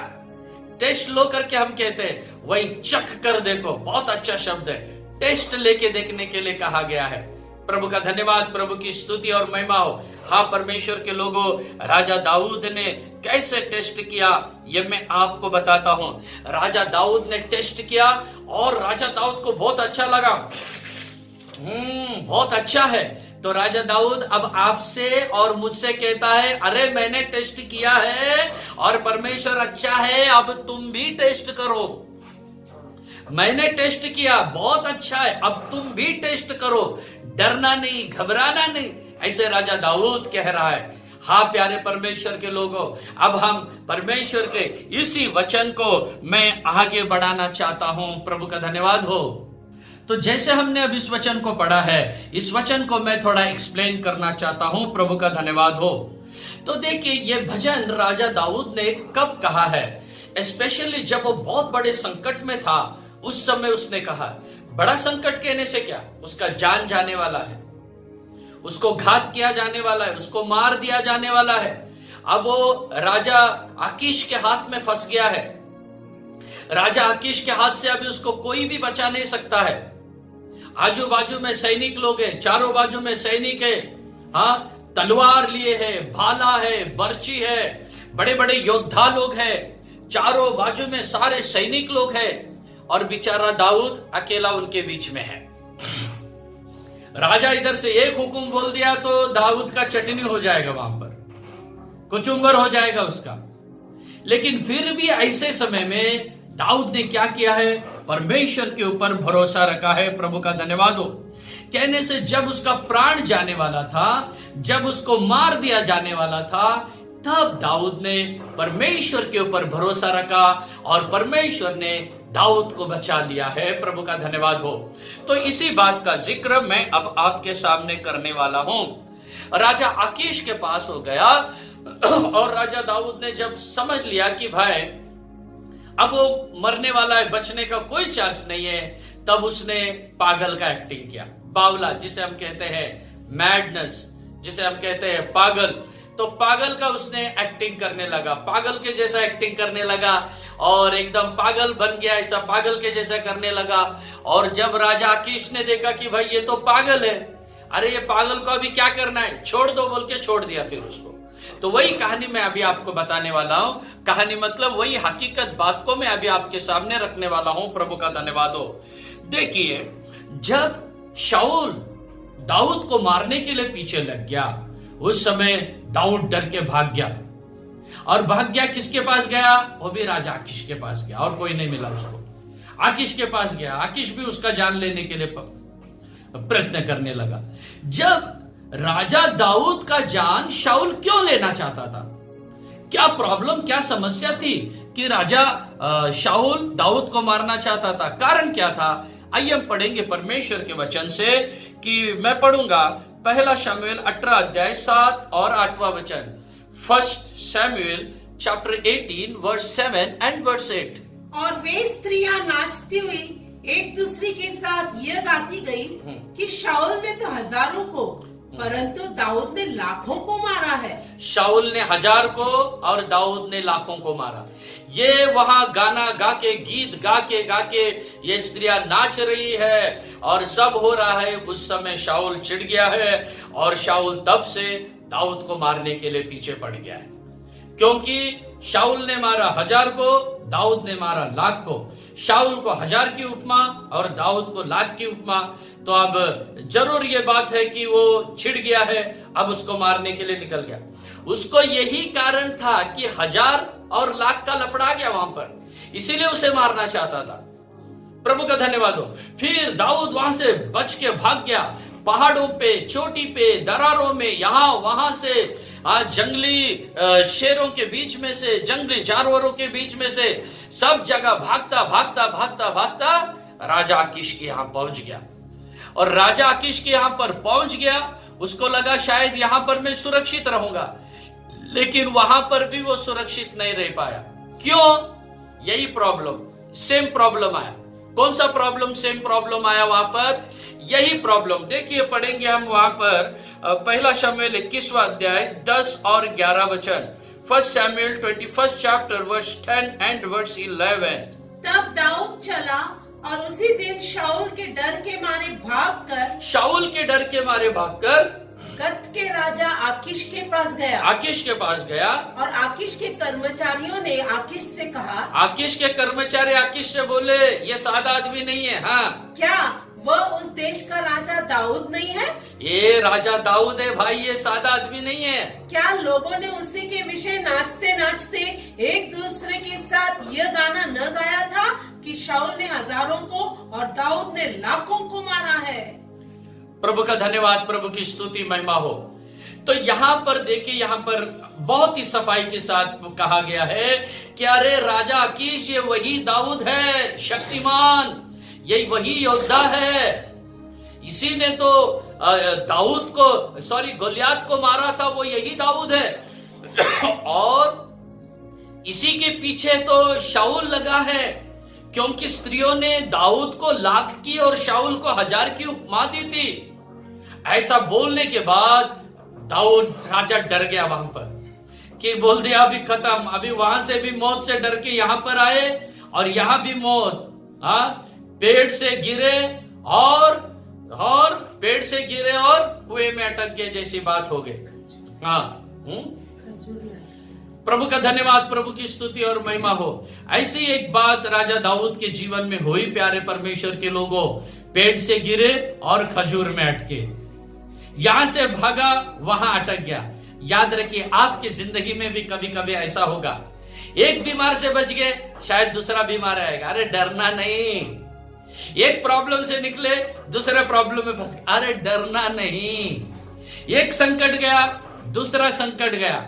टेस्ट लो करके हम कहते हैं, वही चख कर देखो, बहुत अच्छा शब्द है। टेस्ट लेके देखने के लिए कहा गया है। प्रभु का धन्यवाद, प्रभु की स्तुति और महिमा हो। हाँ परमेश्वर के लोगों, राजा दाऊद ने कैसे टेस्ट किया ये मैं आपको बताता हूं। राजा दाऊद ने टेस्ट किया और राजा दाऊद को बहुत अच्छा लगा। बहुत अच्छा है। तो राजा दाऊद अब आपसे और मुझसे कहता है, अरे मैंने टेस्ट किया है और परमेश्वर अच्छा है, अब तुम भी टेस्ट करो। मैंने टेस्ट किया, बहुत अच्छा है, अब तुम भी टेस्ट करो। डरना नहीं, घबराना नहीं, ऐसे राजा दाऊद कह रहा है। हाँ प्यारे परमेश्वर के लोगों, अब हम परमेश्वर के इसी वचन को मैं आगे बढ़ाना चाहता हूं। प्रभु का धन्यवाद हो। तो जैसे हमने अब इस वचन को पढ़ा है, इस वचन को मैं थोड़ा एक्सप्लेन करना चाहता हूं। प्रभु का धन्यवाद हो। तो देखिए, ये भजन राजा दाऊद ने कब कहा है? स्पेशली जब वो बहुत बड़े संकट में था, उस समय उसने कहा। बड़ा संकट कहने से क्या, उसका जान जाने वाला है, उसको घात किया जाने वाला है, उसको मार दिया जाने वाला है। अब वो राजा आकीश के हाथ में फंस गया है। राजा आकीश के हाथ से अभी उसको कोई भी बचा नहीं सकता है। आजू बाजू में सैनिक लोग हैं, चारों बाजू में सैनिक है, हाँ, तलवार लिए है, भाला है, बर्ची है, बड़े बड़े योद्धा लोग हैं, चारों बाजू में सारे सैनिक लोग हैं, और बेचारा दाऊद अकेला उनके बीच में है। राजा इधर से एक हुक्म बोल दिया तो दाऊद का चटनी हो जाएगा, वहां पर कुचुम्बर हो जाएगा उसका। लेकिन फिर भी ऐसे समय में दाऊद ने क्या किया है? परमेश्वर के ऊपर भरोसा रखा है। प्रभु का धन्यवाद हो। कहने से जब उसका प्राण जाने वाला था, जब उसको मार दिया जाने वाला था, तब दाऊद ने परमेश्वर के ऊपर भरोसा रखा और परमेश्वर ने दाऊद को बचा लिया है। प्रभु का धन्यवाद हो। तो इसी बात का जिक्र मैं अब आपके सामने करने वाला हूं। राजा आकीश के पास हो गया और राजा दाऊद ने जब समझ लिया कि भाई अब वो मरने वाला है, बचने का कोई चांस नहीं है, तब उसने पागल का एक्टिंग किया। बावला जिसे हम कहते हैं, मैडनेस जिसे हम कहते हैं, पागल। तो पागल का उसने एक्टिंग करने लगा, पागल के जैसा एक्टिंग करने लगा और एकदम पागल बन गया, ऐसा पागल के जैसा करने लगा। और जब राजा आकीश ने देखा कि भाई ये तो पागल है, अरे ये पागल को अभी क्या करना है, छोड़ दो बोल के छोड़ दिया फिर उसको। तो वही कहानी मैं अभी आपको बताने वाला हूं। कहानी मतलब वही हकीकत बात को मैं अभी आपके सामने रखने वाला हूं। प्रभु का धन्यवाद हो। देखिए, जब शाऊल दाऊद को मारने के लिए पीछे लग गया, उस समय दाऊद डर के भाग गया। और भाग गया किसके पास गया? वो भी राजा आकीश के पास गया, और कोई नहीं मिला उसको। आकीश के पास गया, आकीश भी उसका जान लेने के लिए प्रयत्न करने लगा। जब राजा दाऊद का जान शाऊल क्यों लेना चाहता था? क्या प्रॉब्लम, क्या समस्या थी कि राजा शाऊल दाऊद को मारना चाहता था? कारण क्या था? आइए हम पढ़ेंगे परमेश्वर के वचन से, कि मैं पढ़ूंगा पहला शमूएल 18 अध्याय 7 और 8वां वचन। फर्स्ट शमूएल चैप्टर 18 वर्स 7 एंड वर्स 8। और वे स्त्रियां नाचती हुई एक दूसरे के साथ यह गाती गई कि शाऊल ने तो हजारों को, परंतु दाऊद ने लाखों को मारा है। शाऊल ने 1000 को और दाऊद ने लाखों को मारा। ये वहां गाना गा के, गीत गा के ये स्त्रियां नाच रही है और सब हो रहा है। उस समय शाऊल चिढ़ गया है और शाऊल तब से दाऊद को मारने के लिए पीछे पड़ गया है, क्योंकि शाऊल ने मारा 1000 को, दाऊद ने मारा लाख को। शाऊल को 1000 की उपमा और दाऊद को लाख की उपमा। तो अब जरूर ये बात है कि वो छिड़ गया है, अब उसको मारने के लिए निकल गया। उसको यही कारण था कि 1000 और लाख का लफड़ा गया वहां पर, इसीलिए उसे मारना चाहता था। प्रभु का धन्यवाद हो। फिर दाऊद वहां से बच के भाग गया, पहाड़ों पे, चोटी पे, दरारों में, यहां वहां से, जंगली शेरों के बीच में से, जंगली जानवरों के बीच में से, सब जगह भागता राजा आकीश के यहां पहुंच गया। और राजा आकीश के यहां पर पहुंच गया, उसको लगा शायद यहां पर मैं सुरक्षित रहूंगा, लेकिन वहां पर भी वो सुरक्षित नहीं रह पाया। क्यों? यही प्रॉब्लम, सेम प्रॉब्लम आया। कौन सा प्रॉब्लम? सेम प्रॉब्लम आया वहां पर, यही प्रॉब्लम। देखिए, पढ़ेंगे हम वहां पर पहला शमूएल 21वां अध्याय 10 और 11 वचन। फर्स्ट शमूएल 21st chapter verse 10 and verse 11। तब दाऊद चला और उसी दिन शाऊल के डर के मारे भागकर गत के राजा आकीश के पास गया। और आकीश के कर्मचारियों ने आकीश से कहा, आकीश के कर्मचारी आकीश से बोले, ये सादा आदमी नहीं है। हाँ, क्या वह उस देश का राजा दाऊद नहीं है? ये राजा दाऊद है भाई, ये सादा आदमी नहीं है। क्या लोगों ने उसी के विषय नाचते नाचते एक दूसरे के साथ यह गाना न गाया था कि शाऊल ने 1000 को और दाऊद ने लाखों को मारा है? प्रभु का धन्यवाद, प्रभु की स्तुति महिमा हो। तो यहां पर देखिए, यहां पर बहुत ही सफाई के साथ कहा गया है कि अरे राजा अकीश ये वही दाऊद है, शक्तिमान, यही वही योद्धा है, इसी ने तो दाऊद को गोलियत को मारा था, वो यही दाऊद है। और इसी के पीछे तो शाऊल लगा है, क्योंकि स्त्रियों ने दाऊद को लाख की और शाऊल को 1000 की उपमा दी थी। ऐसा बोलने के बाद दाऊद राजा डर गया वहां पर, कि बोल दिया अभी खत्म, अभी वहां से भी मौत से डर के यहां पर आए और यहां भी मौत, पेड़ से गिरे और पेड़ से गिरे और कुएं में अटक गए जैसी बात हो गई। प्रभु का धन्यवाद, प्रभु की स्तुति और महिमा हो। ऐसी एक बात राजा दाऊद के जीवन में हुई, प्यारे परमेश्वर के लोगों, पेड़ से गिरे और खजूर में अटके, यहां से भागा वहां अटक गया। याद रखिए, आपकी जिंदगी में भी कभी कभी ऐसा होगा, एक बीमार से बच गए, शायद दूसरा बीमार आएगा, अरे डरना नहीं। एक प्रॉब्लम से निकले, दूसरे प्रॉब्लम में फंस गए, अरे डरना नहीं। एक संकट गया, दूसरा संकट गया,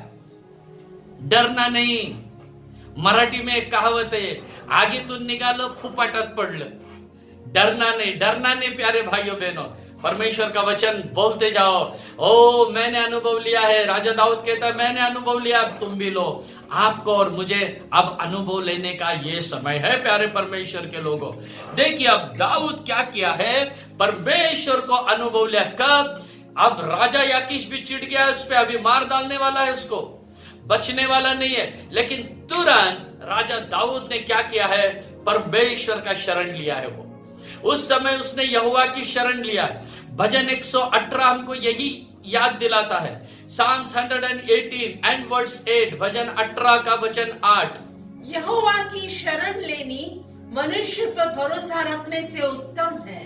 डरना नहीं। मराठी में एक कहावत है, आगीतून निघालो फुपाटात पडलं। डरना नहीं, डरना नहीं प्यारे भाइयों बहनों, परमेश्वर का वचन बोलते जाओ। ओ मैंने अनुभव लिया है, राजा दाऊद कहता है मैंने अनुभव लिया, अब तुम भी लो। आपको और मुझे अब अनुभव लेने का ये समय है प्यारे परमेश्वर के लोगों। देखिए अब दाऊद क्या किया है, परमेश्वर को अनुभव लिया। कब? अब राजा याकीश भी चिढ़ गया उस पर, अभी मार डालने वाला है, उसको बचने वाला नहीं है। लेकिन तुरंत राजा दाऊद ने क्या किया है, परमेश्वर का शरण लिया है। वो उस समय उसने यहोवा की शरण लिया है। भजन 118 हमको यही याद दिलाता है। Psalms 118 and verse 8, भजन 18 का वचन 8। यहोवा की शरण लेनी मनुष्य पर भरोसा रखने से उत्तम है।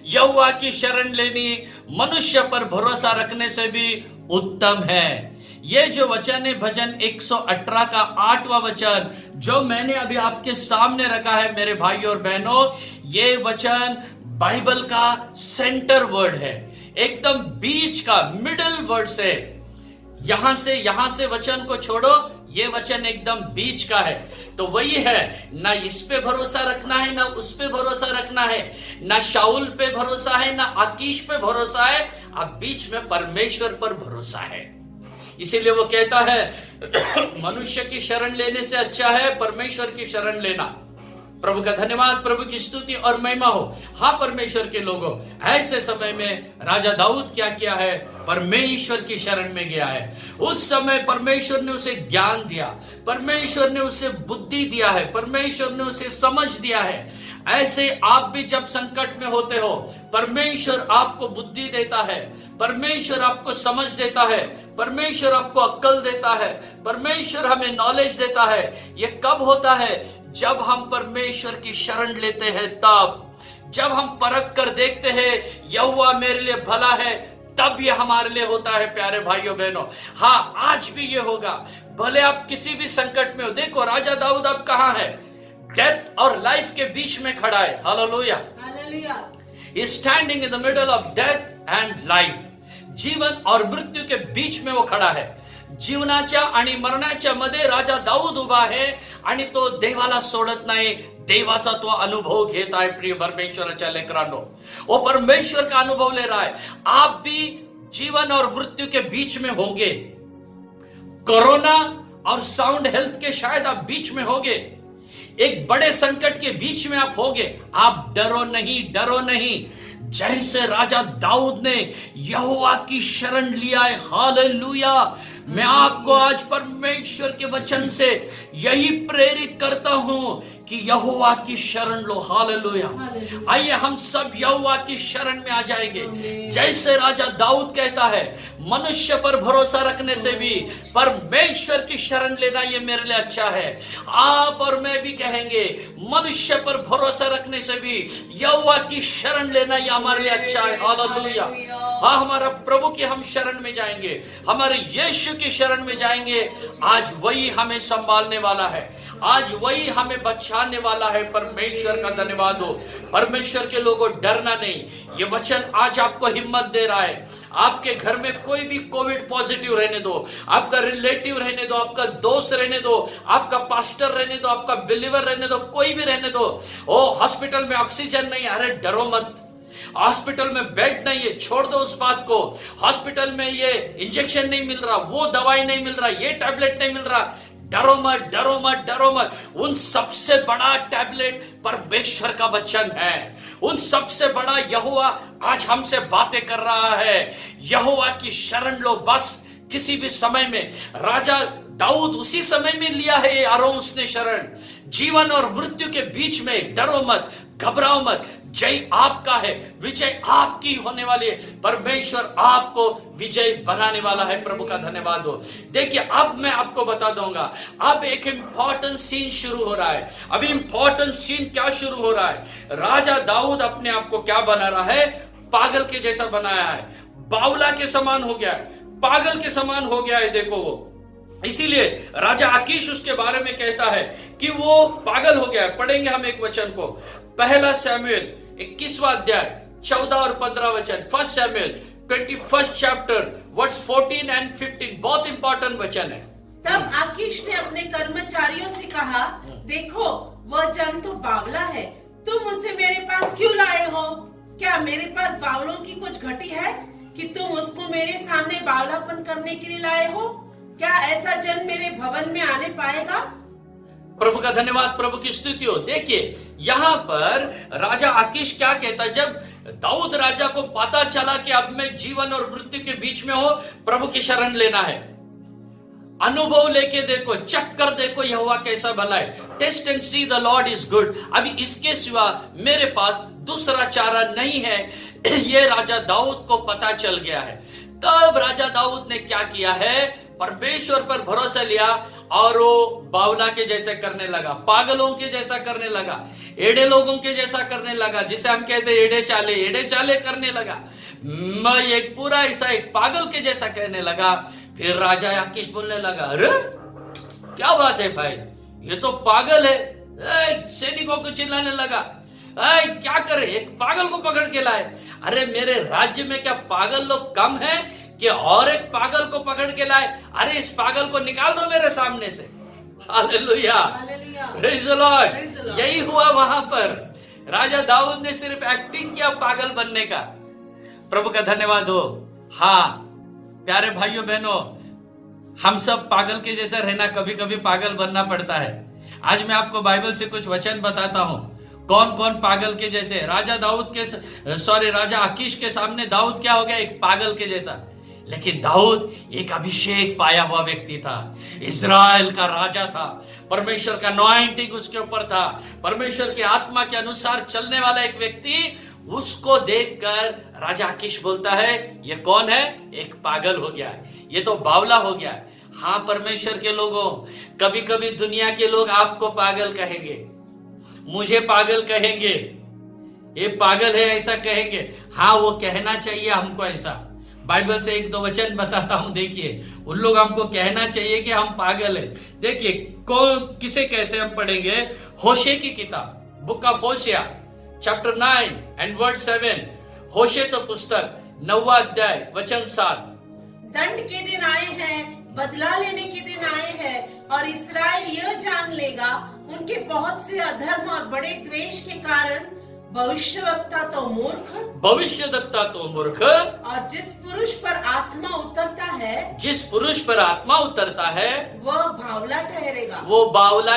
यहोवा की शरण लेनी मनुष्य पर भरोसा रखने से भी उत्तम है। ये जो वचन है भजन 118 का 8वां वचन, जो मैंने अभी आपके सामने रखा है मेरे भाइयों और बहनों, ये वचन बाइबल का सेंटर वर्ड है, एकदम बीच का मिडिल वर्ड से। यहां से वचन को छोड़ो, ये वचन एकदम बीच का है। तो वही है, ना इस पे भरोसा रखना है, ना उस पे भरोसा रखना है, ना शाऊल पे भरोसा है, ना आकीश पे भरोसा है, अब बीच में परमेश्वर पर भरोसा है। इसीलिए वो कहता है मनुष्य की शरण लेने से अच्छा है परमेश्वर की शरण लेना। प्रभु का धन्यवाद, प्रभु की स्तुति और महिमा हो। हाँ परमेश्वर के लोगों, ऐसे समय में राजा दाऊद क्या किया है, परमेश्वर की शरण में गया है। उस समय परमेश्वर ने उसे ज्ञान दिया, परमेश्वर ने उसे बुद्धि दिया है, परमेश्वर ने उसे समझ दिया है। ऐसे आप भी जब संकट में होते हो, परमेश्वर आपको बुद्धि देता है, परमेश्वर आपको समझ देता है, परमेश्वर आपको अक्ल देता है, परमेश्वर हमें नॉलेज देता है। ये कब होता है? जब हम परमेश्वर की शरण लेते हैं, तब जब हम परख कर देखते हैं यहोवा मेरे लिए भला है, तब ये हमारे लिए होता है प्यारे भाइयों बहनों। हाँ, आज भी ये होगा, भले आप किसी भी संकट में हो। देखो राजा दाऊद अब कहाँ है? डेथ और लाइफ के बीच में खड़ा है। Hallelujah, hallelujah. Standing in the middle of death and life. जीवन और मृत्यू के बीच में वो खडा आहे। जीवनाच्या आणि मरणाच्या मध्ये राजा दाऊद उभा आहे आणि तो देवाला सोडत नाही, देवाचा तो अनुभव घेत आहे। प्रिय परमेश्वराच्या लेकरांनो, वो परमेश्वर का अनुभव ले रहा है। आप भी जीवन और मृत्यु के बीच में होंगे, कोरोना और साउंड हेल्थ के शायद आप बीच में होंगे, एक बड़े संकट के बीच में आप होंगे। आप डरो नहीं, डरो नहीं। जैसे राजा दाऊद ने यहोवा की शरण लिया है, हालेलुया। मैं आपको आज परमेश्वर के वचन से यही प्रेरित करता हूं कि यहोवा की शरण लो। हालेलुया। आइए हम सब यहोवा की शरण में आ जाएंगे। जैसे राजा दाऊद कहता है, मनुष्य पर भरोसा रखने से भी परमेश्वर की शरण लेना ये मेरे लिए अच्छा है। आप और मैं भी कहेंगे, मनुष्य पर भरोसा रखने से भी यहोवा की शरण लेना ये हमारे लिए अच्छा है। हालेलुया। हाँ, हमारा प्रभु की हम शरण में जाएंगे, हमारे यीशु की शरण में जाएंगे। आज वही हमें संभालने वाला है, आज वही हमें बचाने वाला है। परमेश्वर का धन्यवाद हो। परमेश्वर के लोगों, डरना नहीं। ये वचन आज आपको हिम्मत दे रहा है, आपके घर में कोई भी कोविड पॉजिटिव रहने दो, आपका रिलेटिव रहने दो, आपका दोस्त रहने दो, आपका पास्टर रहने दो, आपका बिलीवर रहने दो, कोई भी रहने दो, ओ हॉस्पिटल में ऑक्सीजन नहीं, अरे डरो मत। हॉस्पिटल में बेड नहीं है, छोड़ दो उस बात को। हॉस्पिटल में ये इंजेक्शन नहीं मिल रहा, वो दवाई नहीं मिल रहा, ये टैबलेट नहीं मिल रहा, डरो मत, डरो मत, डरो मत। उन सबसे बड़ा टैबलेट परमेश्वर का वचन है। उन सबसे बड़ा यहोवा आज हमसे बातें कर रहा है। यहोवा की शरण लो बस। किसी भी समय में राजा दाऊद उसी समय में लिया है यारों उसने शरण। जीवन और मृत्यु के बीच में डरो मत, घबराओ मत, जय आपका है, विजय आपकी होने वाली है। परमेश्वर आपको विजय बनाने वाला है। प्रभु का धन्यवाद हो। देखिए अब मैं आपको बता दूंगा, अब एक इंपॉर्टेंट सीन शुरू हो रहा है। अभी इंपॉर्टेंट सीन क्या शुरू हो रहा है? राजा दाऊद अपने आप को क्या बना रहा है? पागल के जैसा बनाया है, बावला के समान हो गया है, पागल के समान हो गया है। देखो वो, इसीलिए राजा आकीश उसके बारे में कहता है कि वो पागल हो गया है। पढ़ेंगे हम एक वचन को, पहला शमूएल 21वां अध्याय 14 और 15 वचन। फर्स्ट शमूएल 21st चैप्टर वर्स 14 and 15, बहुत इंपॉर्टेंट वचन है। तब आकीश ने अपने कर्मचारियों से कहा, देखो वह जन तो बावला है, तुम उसे मेरे पास क्यों लाए हो? क्या मेरे पास बावलों की कुछ घटी है कि तुम उसको मेरे सामने बावलापन करने के लिए लाए हो? क्या ऐसा जन मेरे भवन में आने पाएगा? प्रभु का धन्यवाद, प्रभु की स्तुति हो। देखिए यहां पर राजा आकीश क्या कहता है, जब दाऊद राजा को पता चला कि अब मैं जीवन और मृत्यु के बीच में हो, प्रभु की शरण लेना है, अनुभव लेके देखो, चक्कर देखो यहोवा कैसा भला है। Taste and see the Lord is good. अभी इसके सिवा मेरे पास दूसरा चारा नहीं है। ये राजा दाऊद को पता चल गया है। तब राजा दाऊद ने क्या किया है? परमेश्वर पर भरोसा लिया और वो बावला के जैसे करने लगा, पागलों के जैसा करने लगा, एड़े लोगों के जैसा करने लगा, जिसे हम कहते हैं एड़े चाले करने लगा। मैं एक पूरा ऐसा एक पागल के जैसा कहने लगा। फिर राजा आकीश बोलने लगा, अरे क्या बात है भाई, ये तो पागल है। सैनिकों को चिल्लाने लगा, क्या करे, एक पागल को पकड़ के लाए। अरे मेरे राज्य में क्या पागल लोग कम है कि और एक पागल को पकड़ के लाए? अरे इस पागल को निकाल दो मेरे सामने से। Hallelujah, praise the Lord. यही हुआ वहां पर। राजा दाऊद ने सिर्फ एक्टिंग किया पागल बनने का। प्रभु का धन्यवाद हो। हाँ प्यारे भाइयों बहनों, हम सब पागल के जैसा रहना, कभी कभी पागल बनना पड़ता है। आज मैं आपको बाइबल से कुछ वचन बताता हूं, कौन कौन पागल के जैसे। राजा आकीश के सामने दाऊद क्या हो गया? एक पागल के जैसा। लेकिन दाऊद एक अभिषेक पाया हुआ व्यक्ति था, इज़राइल का राजा था, परमेश्वर का अनॉइंटिंग उसके ऊपर था, परमेश्वर की आत्मा के अनुसार चलने वाला एक व्यक्ति। उसको देखकर राजा आकीश बोलता है, ये कौन है? एक पागल हो गया है, ये तो बावला हो गया है। हाँ परमेश्वर के लोगों, कभी कभी दुनिया के लोग आपको पागल कहेंगे, मुझे पागल कहेंगे, ये पागल है ऐसा कहेंगे। हाँ वो कहना चाहिए हमको ऐसा। बाइबल से एक दो वचन बताता हूं, देखिए उन लोग हमको कहना चाहिए कि हम पागल है। देखिए कौन किसे कहते हैं, हम पढ़ेंगे होशे की किताब, book of होशिया chapter 9 and word 7। होशेचं पुस्तक 9वां अध्याय वचन 7। दंड के दिन आए हैं, बदला लेने के दिन आए हैं, और इस्राएल यह जान लेगा उनके बहुत से अधर्म और बड़े द्वेष के कारण भविष्यवक्ता तो मूर्ख, और जिस पुरुष पर आत्मा उतरता है वह बावला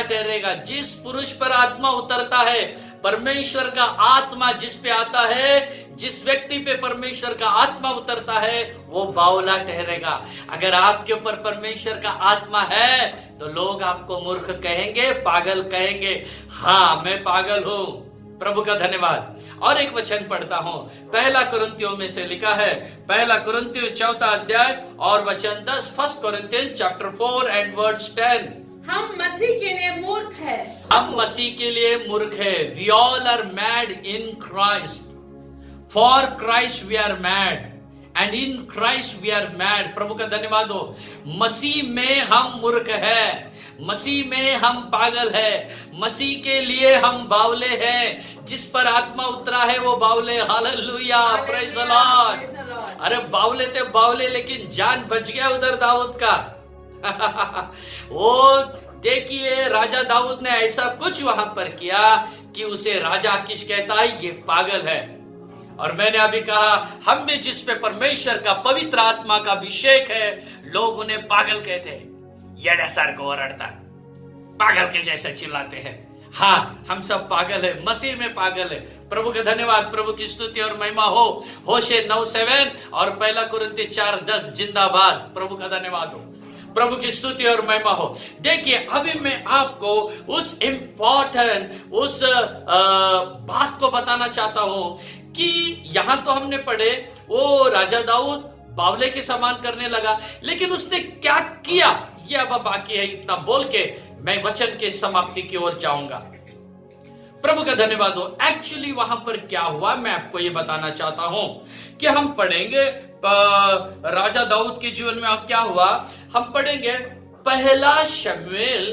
ठहरेगा। जिस पुरुष पर आत्मा उतरता है, परमेश्वर का आत्मा जिस पे आता है, जिस व्यक्ति पे परमेश्वर का आत्मा उतरता है, वो बावला ठहरेगा। अगर आपके ऊपर परमेश्वर का आत्मा है तो लोग आपको मूर्ख कहेंगे, पागल कहेंगे। हाँ मैं पागल हूं। प्रभु का धन्यवाद। और एक वचन पढ़ता हूं, पहला कुरिन्थियों में से लिखा है, पहला कुरिन्थियों 4 अध्याय और वचन 10। 1 Corinthians chapter 4 and verse 10। हम मसीह के लिए मूर्ख है, हम मसीह के लिए मूर्ख है। We all are mad in Christ. For Christ we are mad and in Christ we are mad. प्रभु का धन्यवाद हो। मसीह में हम मूर्ख है, मसीह में हम पागल है, मसीह के लिए हम बावले हैं, जिस पर आत्मा उतरा है वो बावले। Hallelujah, praise the lord. अरे बावले थे बावले, लेकिन जान बच गया उधर दाऊद का। वो देखिए राजा दाऊद ने ऐसा कुछ वहां पर किया कि उसे राजा किश कहता है ये पागल है। और मैंने अभी कहा हम में जिस पे परमेश्वर का पवित्र आत्मा का अभिषेक है, लोग उन्हें पागल कहते हैं। येड़ा सर को ओरड़ता, पागल के जैसे चिल्लाते हैं। हाँ, हम सब पागल है, मसीह में पागल है। प्रभु का धन्यवाद, प्रभु की स्तुति और महिमा हो। होशे 9:7 और 1 कुरिन्थी 4:10 जिंदाबाद। प्रभु का धन्यवाद हो, प्रभु की स्तुति और महिमा हो। देखिए अभी मैं आपको उस इम्पोर्टेंट उस बात को बताना चाहता हूं कि यहां तो हमने पढ़े वो राजा दाऊद बावले के समान करने लगा, लेकिन उसने क्या किया ये अब बाकी है। इतना बोल के मैं वचन के समाप्ति की ओर जाऊंगा। प्रभु का धन्यवाद हो। एक्चुअली वहां पर क्या हुआ मैं आपको ये बताना चाहता हूं कि हम पढ़ेंगे राजा दाऊद के जीवन में अब क्या हुआ। हम पढ़ेंगे 1 शमूएल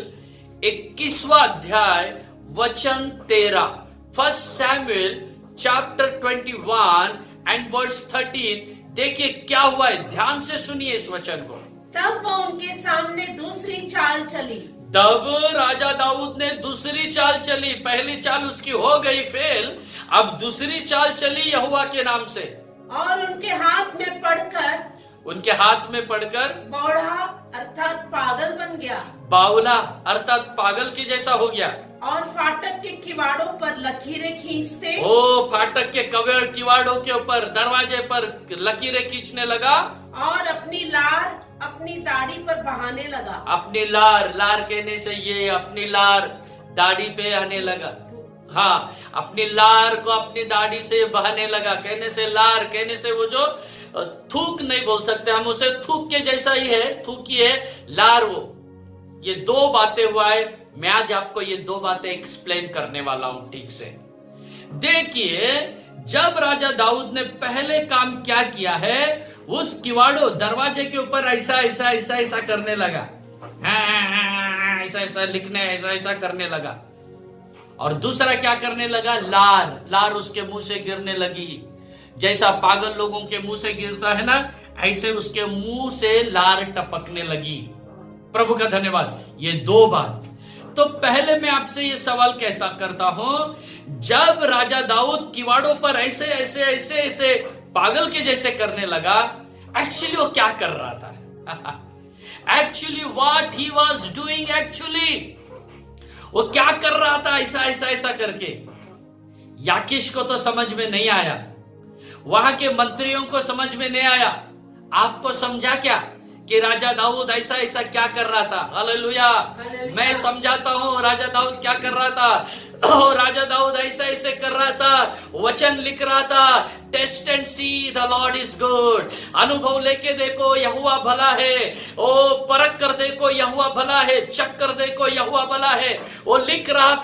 21वां अध्याय वचन 13। 1 शमूएल चैप्टर 21 एंड वर्स 13। देखिए क्या हुआ है, ध्यान से सुनिए इस वचन को। तब वो उनके सामने दूसरी चाल चली। तब राजा दाऊद ने दूसरी चाल चली। पहली चाल उसकी हो गई फेल, अब दूसरी चाल चली यहोवा के नाम से। और उनके हाथ में पड़कर बौढ़ा अर्थात पागल बन गया, बावला अर्थात पागल के जैसा हो गया। और फाटक के किवाड़ों पर लकीरें खींचते, ओ फाटक के किवाड़ों के ऊपर दरवाजे पर लकीरें खींचने लगा। और अपनी लार अपनी दाढ़ी पर बहाने लगा। अपनी लार कहने से ये अपनी लार दाढ़ी पे आने लगा। हाँ, अपनी लार को अपनी दाढ़ी से बहाने लगा। कहने से लार, कहने से वो जो थूक नहीं बोल सकते हम उसे, थूक के जैसा ही है, थूकी है लार। वो ये दो बातें हुआ है। मैं आज आपको ये दो बातें एक्सप्लेन करने वाला हूं ठीक से। देखिए जब राजा दाऊद ने पहले काम क्या किया है, उस किवाड़ो दरवाजे के ऊपर ऐसा करने लगा, ऐसा लिखने ऐसा करने लगा। और दूसरा क्या करने लगा, लार उसके मुंह से गिरने लगी। जैसा पागल लोगों के मुंह से गिरता है ना, ऐसे उसके मुंह से लार टपकने लगी। प्रभु का धन्यवाद। ये दो बात। तो पहले मैं आपसे ये सवाल करता हूं, जब राजा दाऊद किवाड़ों पर ऐसे पागल के जैसे करने लगा, एक्चुअली वो क्या कर रहा था? Actually what he was doing, actually वो क्या कर रहा था ऐसा करके? याकीश को तो समझ में नहीं आया, वहां के मंत्रियों को समझ में नहीं आया। आपको समझा क्या कि राजा दाऊद ऐसा क्या कर रहा था? हालेलुया। मैं समझाता हूं राजा दाऊद क्या कर रहा था। राजा दाऊद ऐसे कर रहा था, वचन लिख रहा था, taste and see the Lord is good. अनुभव लेके देखो यहोवा भला है। ओ परख कर देखो यहोवा भला है, चक कर देखो यहोवा भला है। वो लिख रहा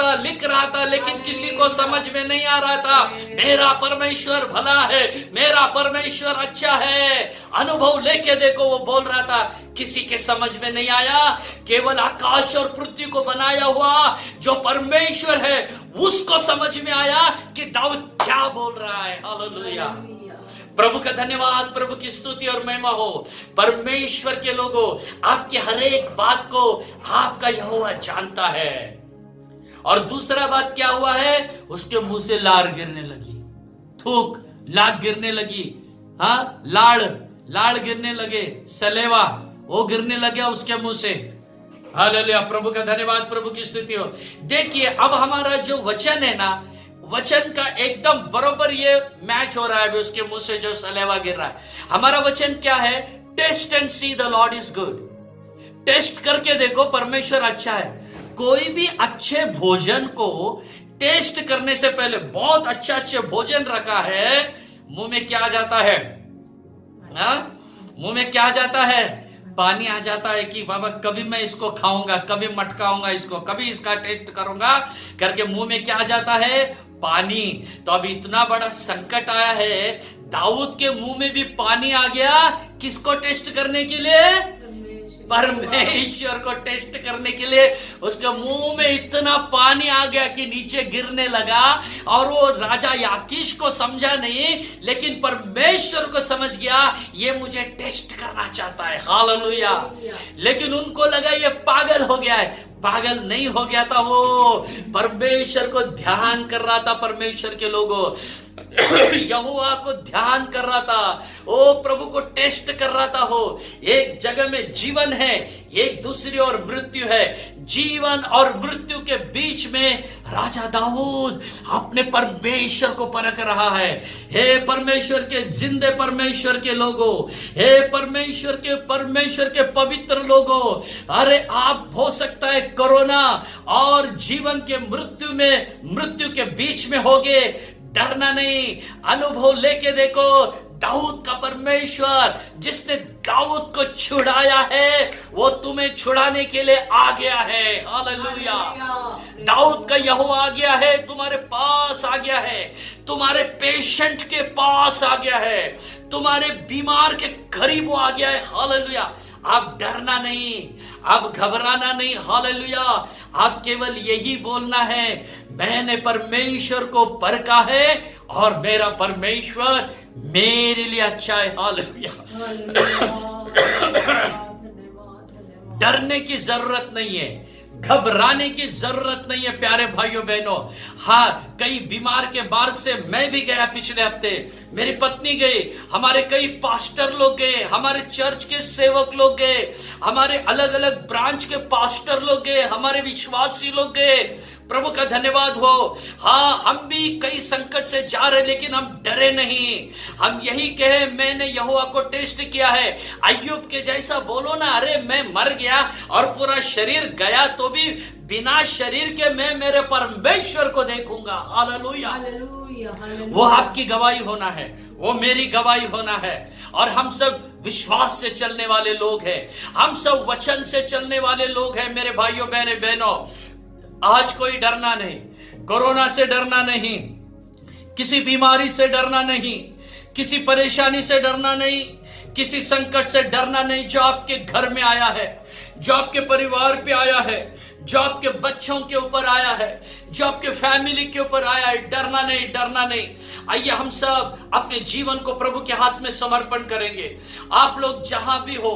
था लेकिन किसी को समझ में नहीं आ रहा था। मेरा परमेश्वर भला है, मेरा परमेश्वर अच्छा है। अनुभव लेके देखो वो बोल रहा था, किसी के समझ में नहीं आया। केवल आकाश और पृथ्वी को बनाया हुआ जो परमेश्वर है उसको समझ में आया कि दाऊद क्या बोल रहा है। हालेलुया। प्रभु का धन्यवाद, प्रभु की स्तुति और महिमा हो। परमेश्वर के लोगों, आपकी हर एक बात को आपका यहोवा जानता है। और दूसरा बात क्या हुआ है, उसके मुंह से लार गिरने लगी, थूक लार गिरने लगी। हाँ, लाड़ गिरने लगे, सलेवा वो गिरने लगे उसके मुंह से। हालेलुया। प्रभु का धन्यवाद, प्रभु की स्तुति हो। देखिए अब हमारा जो वचन है ना, वचन का एकदम बरोबर ये मैच हो रहा है। उसके मुंह से जो सलेवा गिर रहा है, हमारा वचन क्या है? Taste and see the Lord is good. Test करके देखो परमेश्वर अच्छा है। कोई भी अच्छे भोजन को टेस्ट करने से पहले, बहुत अच्छे भोजन रखा है, मुंह में क्या आ जाता है? मुंह में क्या आ जाता है? पानी आ जाता है कि बाबा कभी मैं इसको खाऊंगा, कभी मटकाऊंगा इसको, कभी इसका टेस्ट करूंगा करके मुंह में क्या आ जाता है? पानी। तो अब इतना बड़ा संकट आया है, दाऊद के मुंह में भी पानी आ गया। किसको टेस्ट करने के लिए? परमेश्वर को टेस्ट करने के लिए उसके मुंह में इतना पानी आ गया कि नीचे गिरने लगा। और वो राजा याकीश को समझा नहीं, लेकिन परमेश्वर को समझ गया ये मुझे टेस्ट करना चाहता है। हालेलुया। लेकिन उनको लगा ये पागल हो गया है। पागल नहीं हो गया था, वो परमेश्वर को ध्यान कर रहा था। परमेश्वर के लोगों यहोवा को ध्यान कर रहा था, ओ प्रभु को टेस्ट कर रहा था। हो एक जगह में जीवन है, एक दूसरी और मृत्यु है। जीवन और मृत्यु के बीच में राजा दाऊद अपने परमेश्वर को परख रहा है। हे परमेश्वर के जिंदे परमेश्वर के लोगों, हे परमेश्वर के पवित्र लोगों, अरे आप हो सकता है कोरोना और जीवन के मृत्यु के बीच में होगे, डरना नहीं। अनुभव लेके देखो, दाऊद का परमेश्वर जिसने दाऊद को छुड़ाया है वो तुम्हें छुड़ाने के लिए आ गया है। हालेलुया। दाऊद का यहोवा आ गया है, तुम्हारे पास आ गया है, तुम्हारे पेशेंट के पास आ गया है, तुम्हारे बीमार के करीब वो आ गया है। हालेलुया। आप डरना नहीं, अब घबराना नहीं। हालेलुया। आप केवल यही बोलना है, मैंने परमेश्वर को परखा है और मेरा परमेश्वर मेरे लिए अच्छा है। हालेलुया। डरने की जरूरत नहीं है, घबराने की जरूरत नहीं है प्यारे भाइयों बहनों। हाँ, कई बीमार के मार्ग से मैं भी गया पिछले हफ्ते, मेरी पत्नी गई, हमारे कई पास्टर लोग गए, हमारे चर्च के सेवक लोग गए, हमारे अलग अलग ब्रांच के पास्टर लोग गए, हमारे विश्वासी लोग गए। प्रभु का धन्यवाद हो। हाँ, हम भी कई संकट से जा रहे, लेकिन हम डरे नहीं। हम यही कहे, मैंने यहोवा को टेस्ट किया है। अय्यूब के जैसा बोलो ना, अरे मैं मर गया और पूरा शरीर गया तो भी बिना शरीर के मैं मेरे परमेश्वर को देखूंगा। हालेलुया। वो आपकी गवाही होना है, वो मेरी गवाही होना है। और हम सब विश्वास से चलने वाले लोग हैं, हम सब वचन से चलने वाले लोग हैं। मेरे भाइयों बहनों, आज कोई डरना नहीं, कोरोना से डरना नहीं, किसी बीमारी से डरना नहीं, किसी परेशानी से डरना नहीं, किसी संकट से डरना नहीं जो आपके घर में आया है, जो आपके परिवार पे आया है, जो आपके बच्चों के ऊपर आया है, जो आपके फैमिली के ऊपर आया है। डरना नहीं, डरना नहीं। आइए हम सब अपने जीवन को प्रभु के हाथ में समर्पण करेंगे। आप लोग जहां भी हो,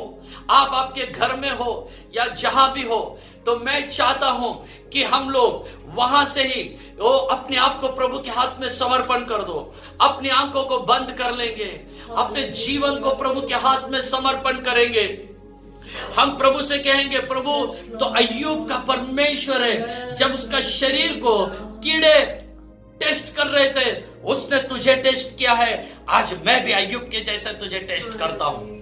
आप आपके घर में हो या जहां भी हो, तो मैं चाहता हूं कि हम लोग वहां से ही वो अपने आप को प्रभु के हाथ में समर्पण कर दो। अपनी आंखों को बंद कर लेंगे, अपने जीवन को प्रभु के हाथ में समर्पण करेंगे। हम प्रभु से कहेंगे, प्रभु तो अय्यूब का परमेश्वर है। जब उसका शरीर को कीड़े टेस्ट कर रहे थे, उसने तुझे टेस्ट किया है। आज मैं भी अय्यूब के जैसा तुझे टेस्ट करता हूं।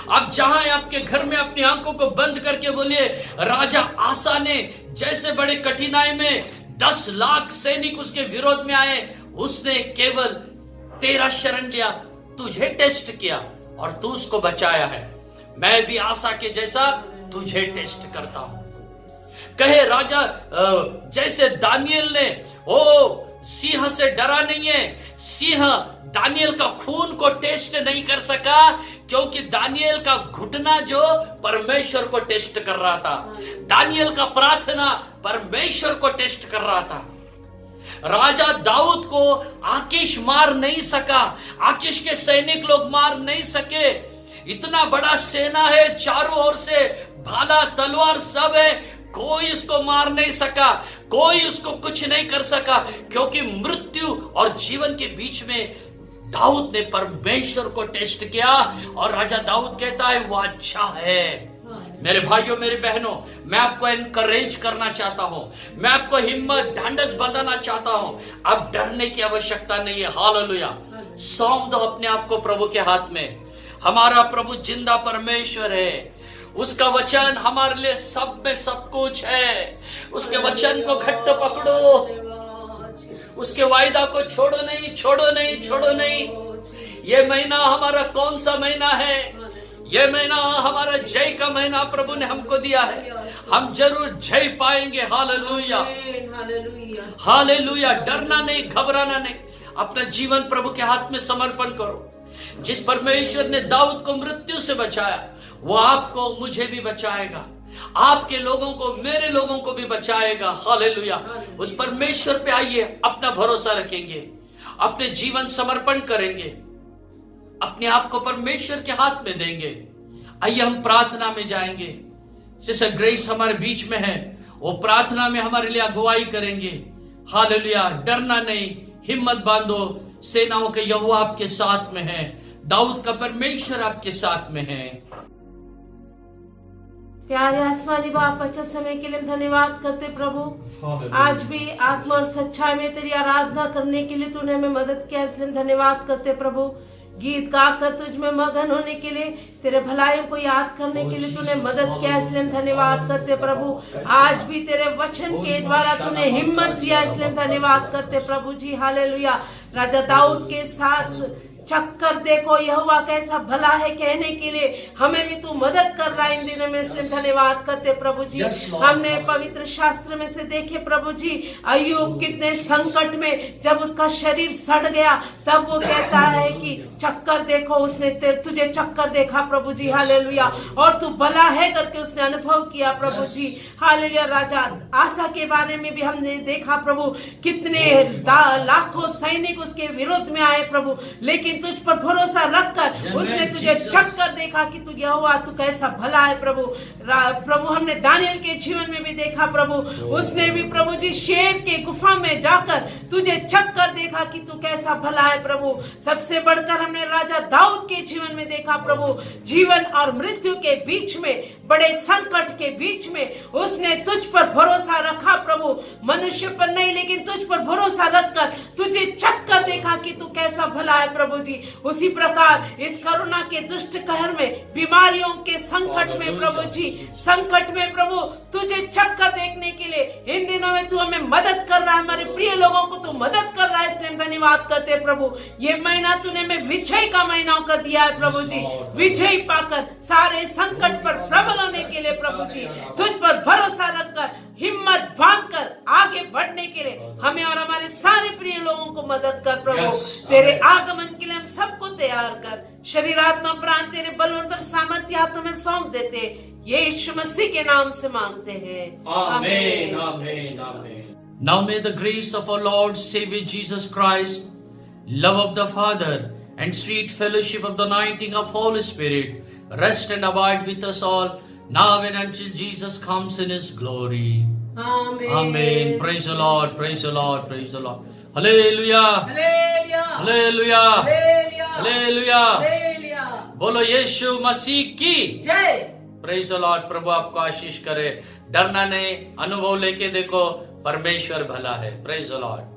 अब जहां आपके घर में अपनी आंखों को बंद करके बोलिए, राजा आसा ने जैसे बड़े कठिनाई में 10 लाख सैनिक उसके विरोध में आए, उसने केवल तेरा शरण लिया, तुझे टेस्ट किया और तू उसको बचाया है। मैं भी आसा के जैसा तुझे टेस्ट करता हूं। कहे राजा जैसे दानियल ने ओ सिंह से डरा नहीं है। सिंह दानियल का खून को टेस्ट नहीं कर सका, क्योंकि दानियल का घुटना जो परमेश्वर को टेस्ट कर रहा था, दानियल का प्रार्थना परमेश्वर को टेस्ट कर रहा था। राजा दाऊद को आकीश मार नहीं सका, आकीश के सैनिक लोग मार नहीं सके। इतना बड़ा सेना है, चारों ओर से भाला तलवार सब है, कोई उसको मार नहीं सका, कोई उसको कुछ नहीं कर सका, क्योंकि मृत्यु और जीवन के बीच में दाऊद ने परमेश्वर को टेस्ट किया। और राजा दाऊद कहता है वो अच्छा है। मेरे भाइयों मेरी बहनों, मैं आपको एनकरेज करना चाहता हूं, मैं आपको हिम्मत ढांढस बताना चाहता हूं। अब डरने की आवश्यकता नहीं है। हालेलुया। सौंप दो अपने आप को प्रभु के हाथ में। हमारा प्रभु जिंदा परमेश्वर है, उसका वचन हमारे लिए सब में सब कुछ है। उसके वचन को घट्ट पकड़ो, उसके वायदा को छोड़ो नहीं, छोड़ो नहीं, छोड़ो नहीं। ये महीना हमारा कौन सा महीना है? ये महीना हमारा जय का महीना प्रभु ने हमको दिया है। हम जरूर जय पाएंगे। Hallelujah, hallelujah. डरना नहीं, घबराना नहीं। अपना जीवन प्रभु के हाथ में समर्पण करो। जिस परमेश्वर ने दाऊद को मृत्यु से बचाया, वो आपको मुझे भी बचाएगा, आपके लोगों को, मेरे लोगों को भी बचाएगा। हालेलुया। उस परमेश्वर पे आइए, अपना भरोसा रखेंगे, अपने जीवन समर्पण करेंगे, अपने आप को परमेश्वर के हाथ में देंगे। आइए हम प्रार्थना में जाएंगे। सिस्टर ग्रेस हमारे बीच में है, वो प्रार्थना में हमारे लिए अगुवाई करेंगे। हालेलुया। डरना नहीं, हिम्मत बांधो, सेनाओं के यहोवा आपके साथ में है, दाऊद का परमेश्वर आपके साथ में है। प्यारे आसमानी बाप, अच्छा समय के लिए धन्यवाद करते प्रभु। आज भी आत्मा और सच्चाई में तेरी आराधना करने के लिए तूने हमें मदद किया, इसलिए धन्यवाद करते प्रभु। गीत गाकर तुझ में मगन होने के लिए, तेरे भलाइयों को याद करने के लिए तूने मदद किया, इसलिए धन्यवाद करते प्रभु। आज भी तेरे वचन के द्वारा तूने हिम्मत दिया, इसलिए धन्यवाद करते प्रभु जी। हालेलुया। राजा दाऊद के साथ चक्कर देखो यहोवा कैसा भला है कहने के लिए हमें भी तू मदद कर रहा है इन दिनों में, इसलिए धन्यवाद करते प्रभु जी। हमने पवित्र शास्त्र में से देखे प्रभु जी, अय्यूब कितने संकट में, जब उसका शरीर सड़ गया तब वो कहता है कि चक्कर देखो, उसने तुझे चक्कर देखा प्रभु जी। हालेलुया। और तू भला है करके उसने अनुभव किया प्रभु जी। हालेलुया। राजा आसा के बारे में भी हमने देखा प्रभु, कितने लाखों सैनिक उसके विरोध में आए प्रभु, लेकिन तुझ पर भरोसा रखकर उसने तुझे चक्कर देखा कि तू यहोवा तू कैसा भला है प्रभु। प्रभु हमने दानियल के जीवन में भी देखा प्रभु, उसने भी प्रभु जी शेर के गुफा में जाकर तुझे चक्कर देखा कि तू कैसा भला है प्रभु। सबसे बढ़कर हमने राजा दाऊद के जीवन में देखा प्रभु, जीवन और मृत्यु के बीच में, बड़े संकट के बीच में उसने तुझ पर भरोसा रखा प्रभु, मनुष्य पर नहीं लेकिन तुझ पर भरोसा रखकर तुझे चक्कर देखा कि तू कैसा भला है प्रभु जी। उसी प्रकार इस कोरोना के दुष्ट कहर में, बीमारियों के संकट में प्रभु जी, संकट में प्रभु तुझे चक्कर देखने के लिए इन दिनों में तू हमें मदद कर रहा है, हमारे प्रिय लोगों को तू मदद कर रहा है, इसलिए हम धन्यवाद करते हैं प्रभु। ये महीना तूने हमें विजय का महीना कर दिया है प्रभु जी, विजय पाकर सारे संकट पर प्रबल होने के लिए प्रभु जी, तुझ पर भरोसा रखकर हिम्मत बांधकर आगे बढ़ने के लिए हमें और हमारे सारे प्रिय लोगों को मदद कर प्रभु। तेरे आगमन के लिए हम सबको तैयार कर, शरीर आत्मा प्राण तेरे बलवंत और सामर्थ्य हाथों में सौंप देते, ये यीशु मसीह के नाम से मांगते हैं, आमीन आमीन आमीन। Now may the grace of our Lord Savior Jesus Christ, love of the Father, and sweet fellowship of the anointing of Holy Spirit rest and abide with us all, now and until Jesus comes in His glory. Amen. Amen. Praise the Lord. Praise the Lord. Praise the Lord. Hallelujah. Hallelujah. Hallelujah. Hallelujah. Hallelujah. Hallelujah. बोलो यीशु मसीह की जय। Praise the lord. प्रभु आपको आशीष करे। डरना नहीं, अनुभव लेके देखो, परमेश्वर भला है। Praise the Lord.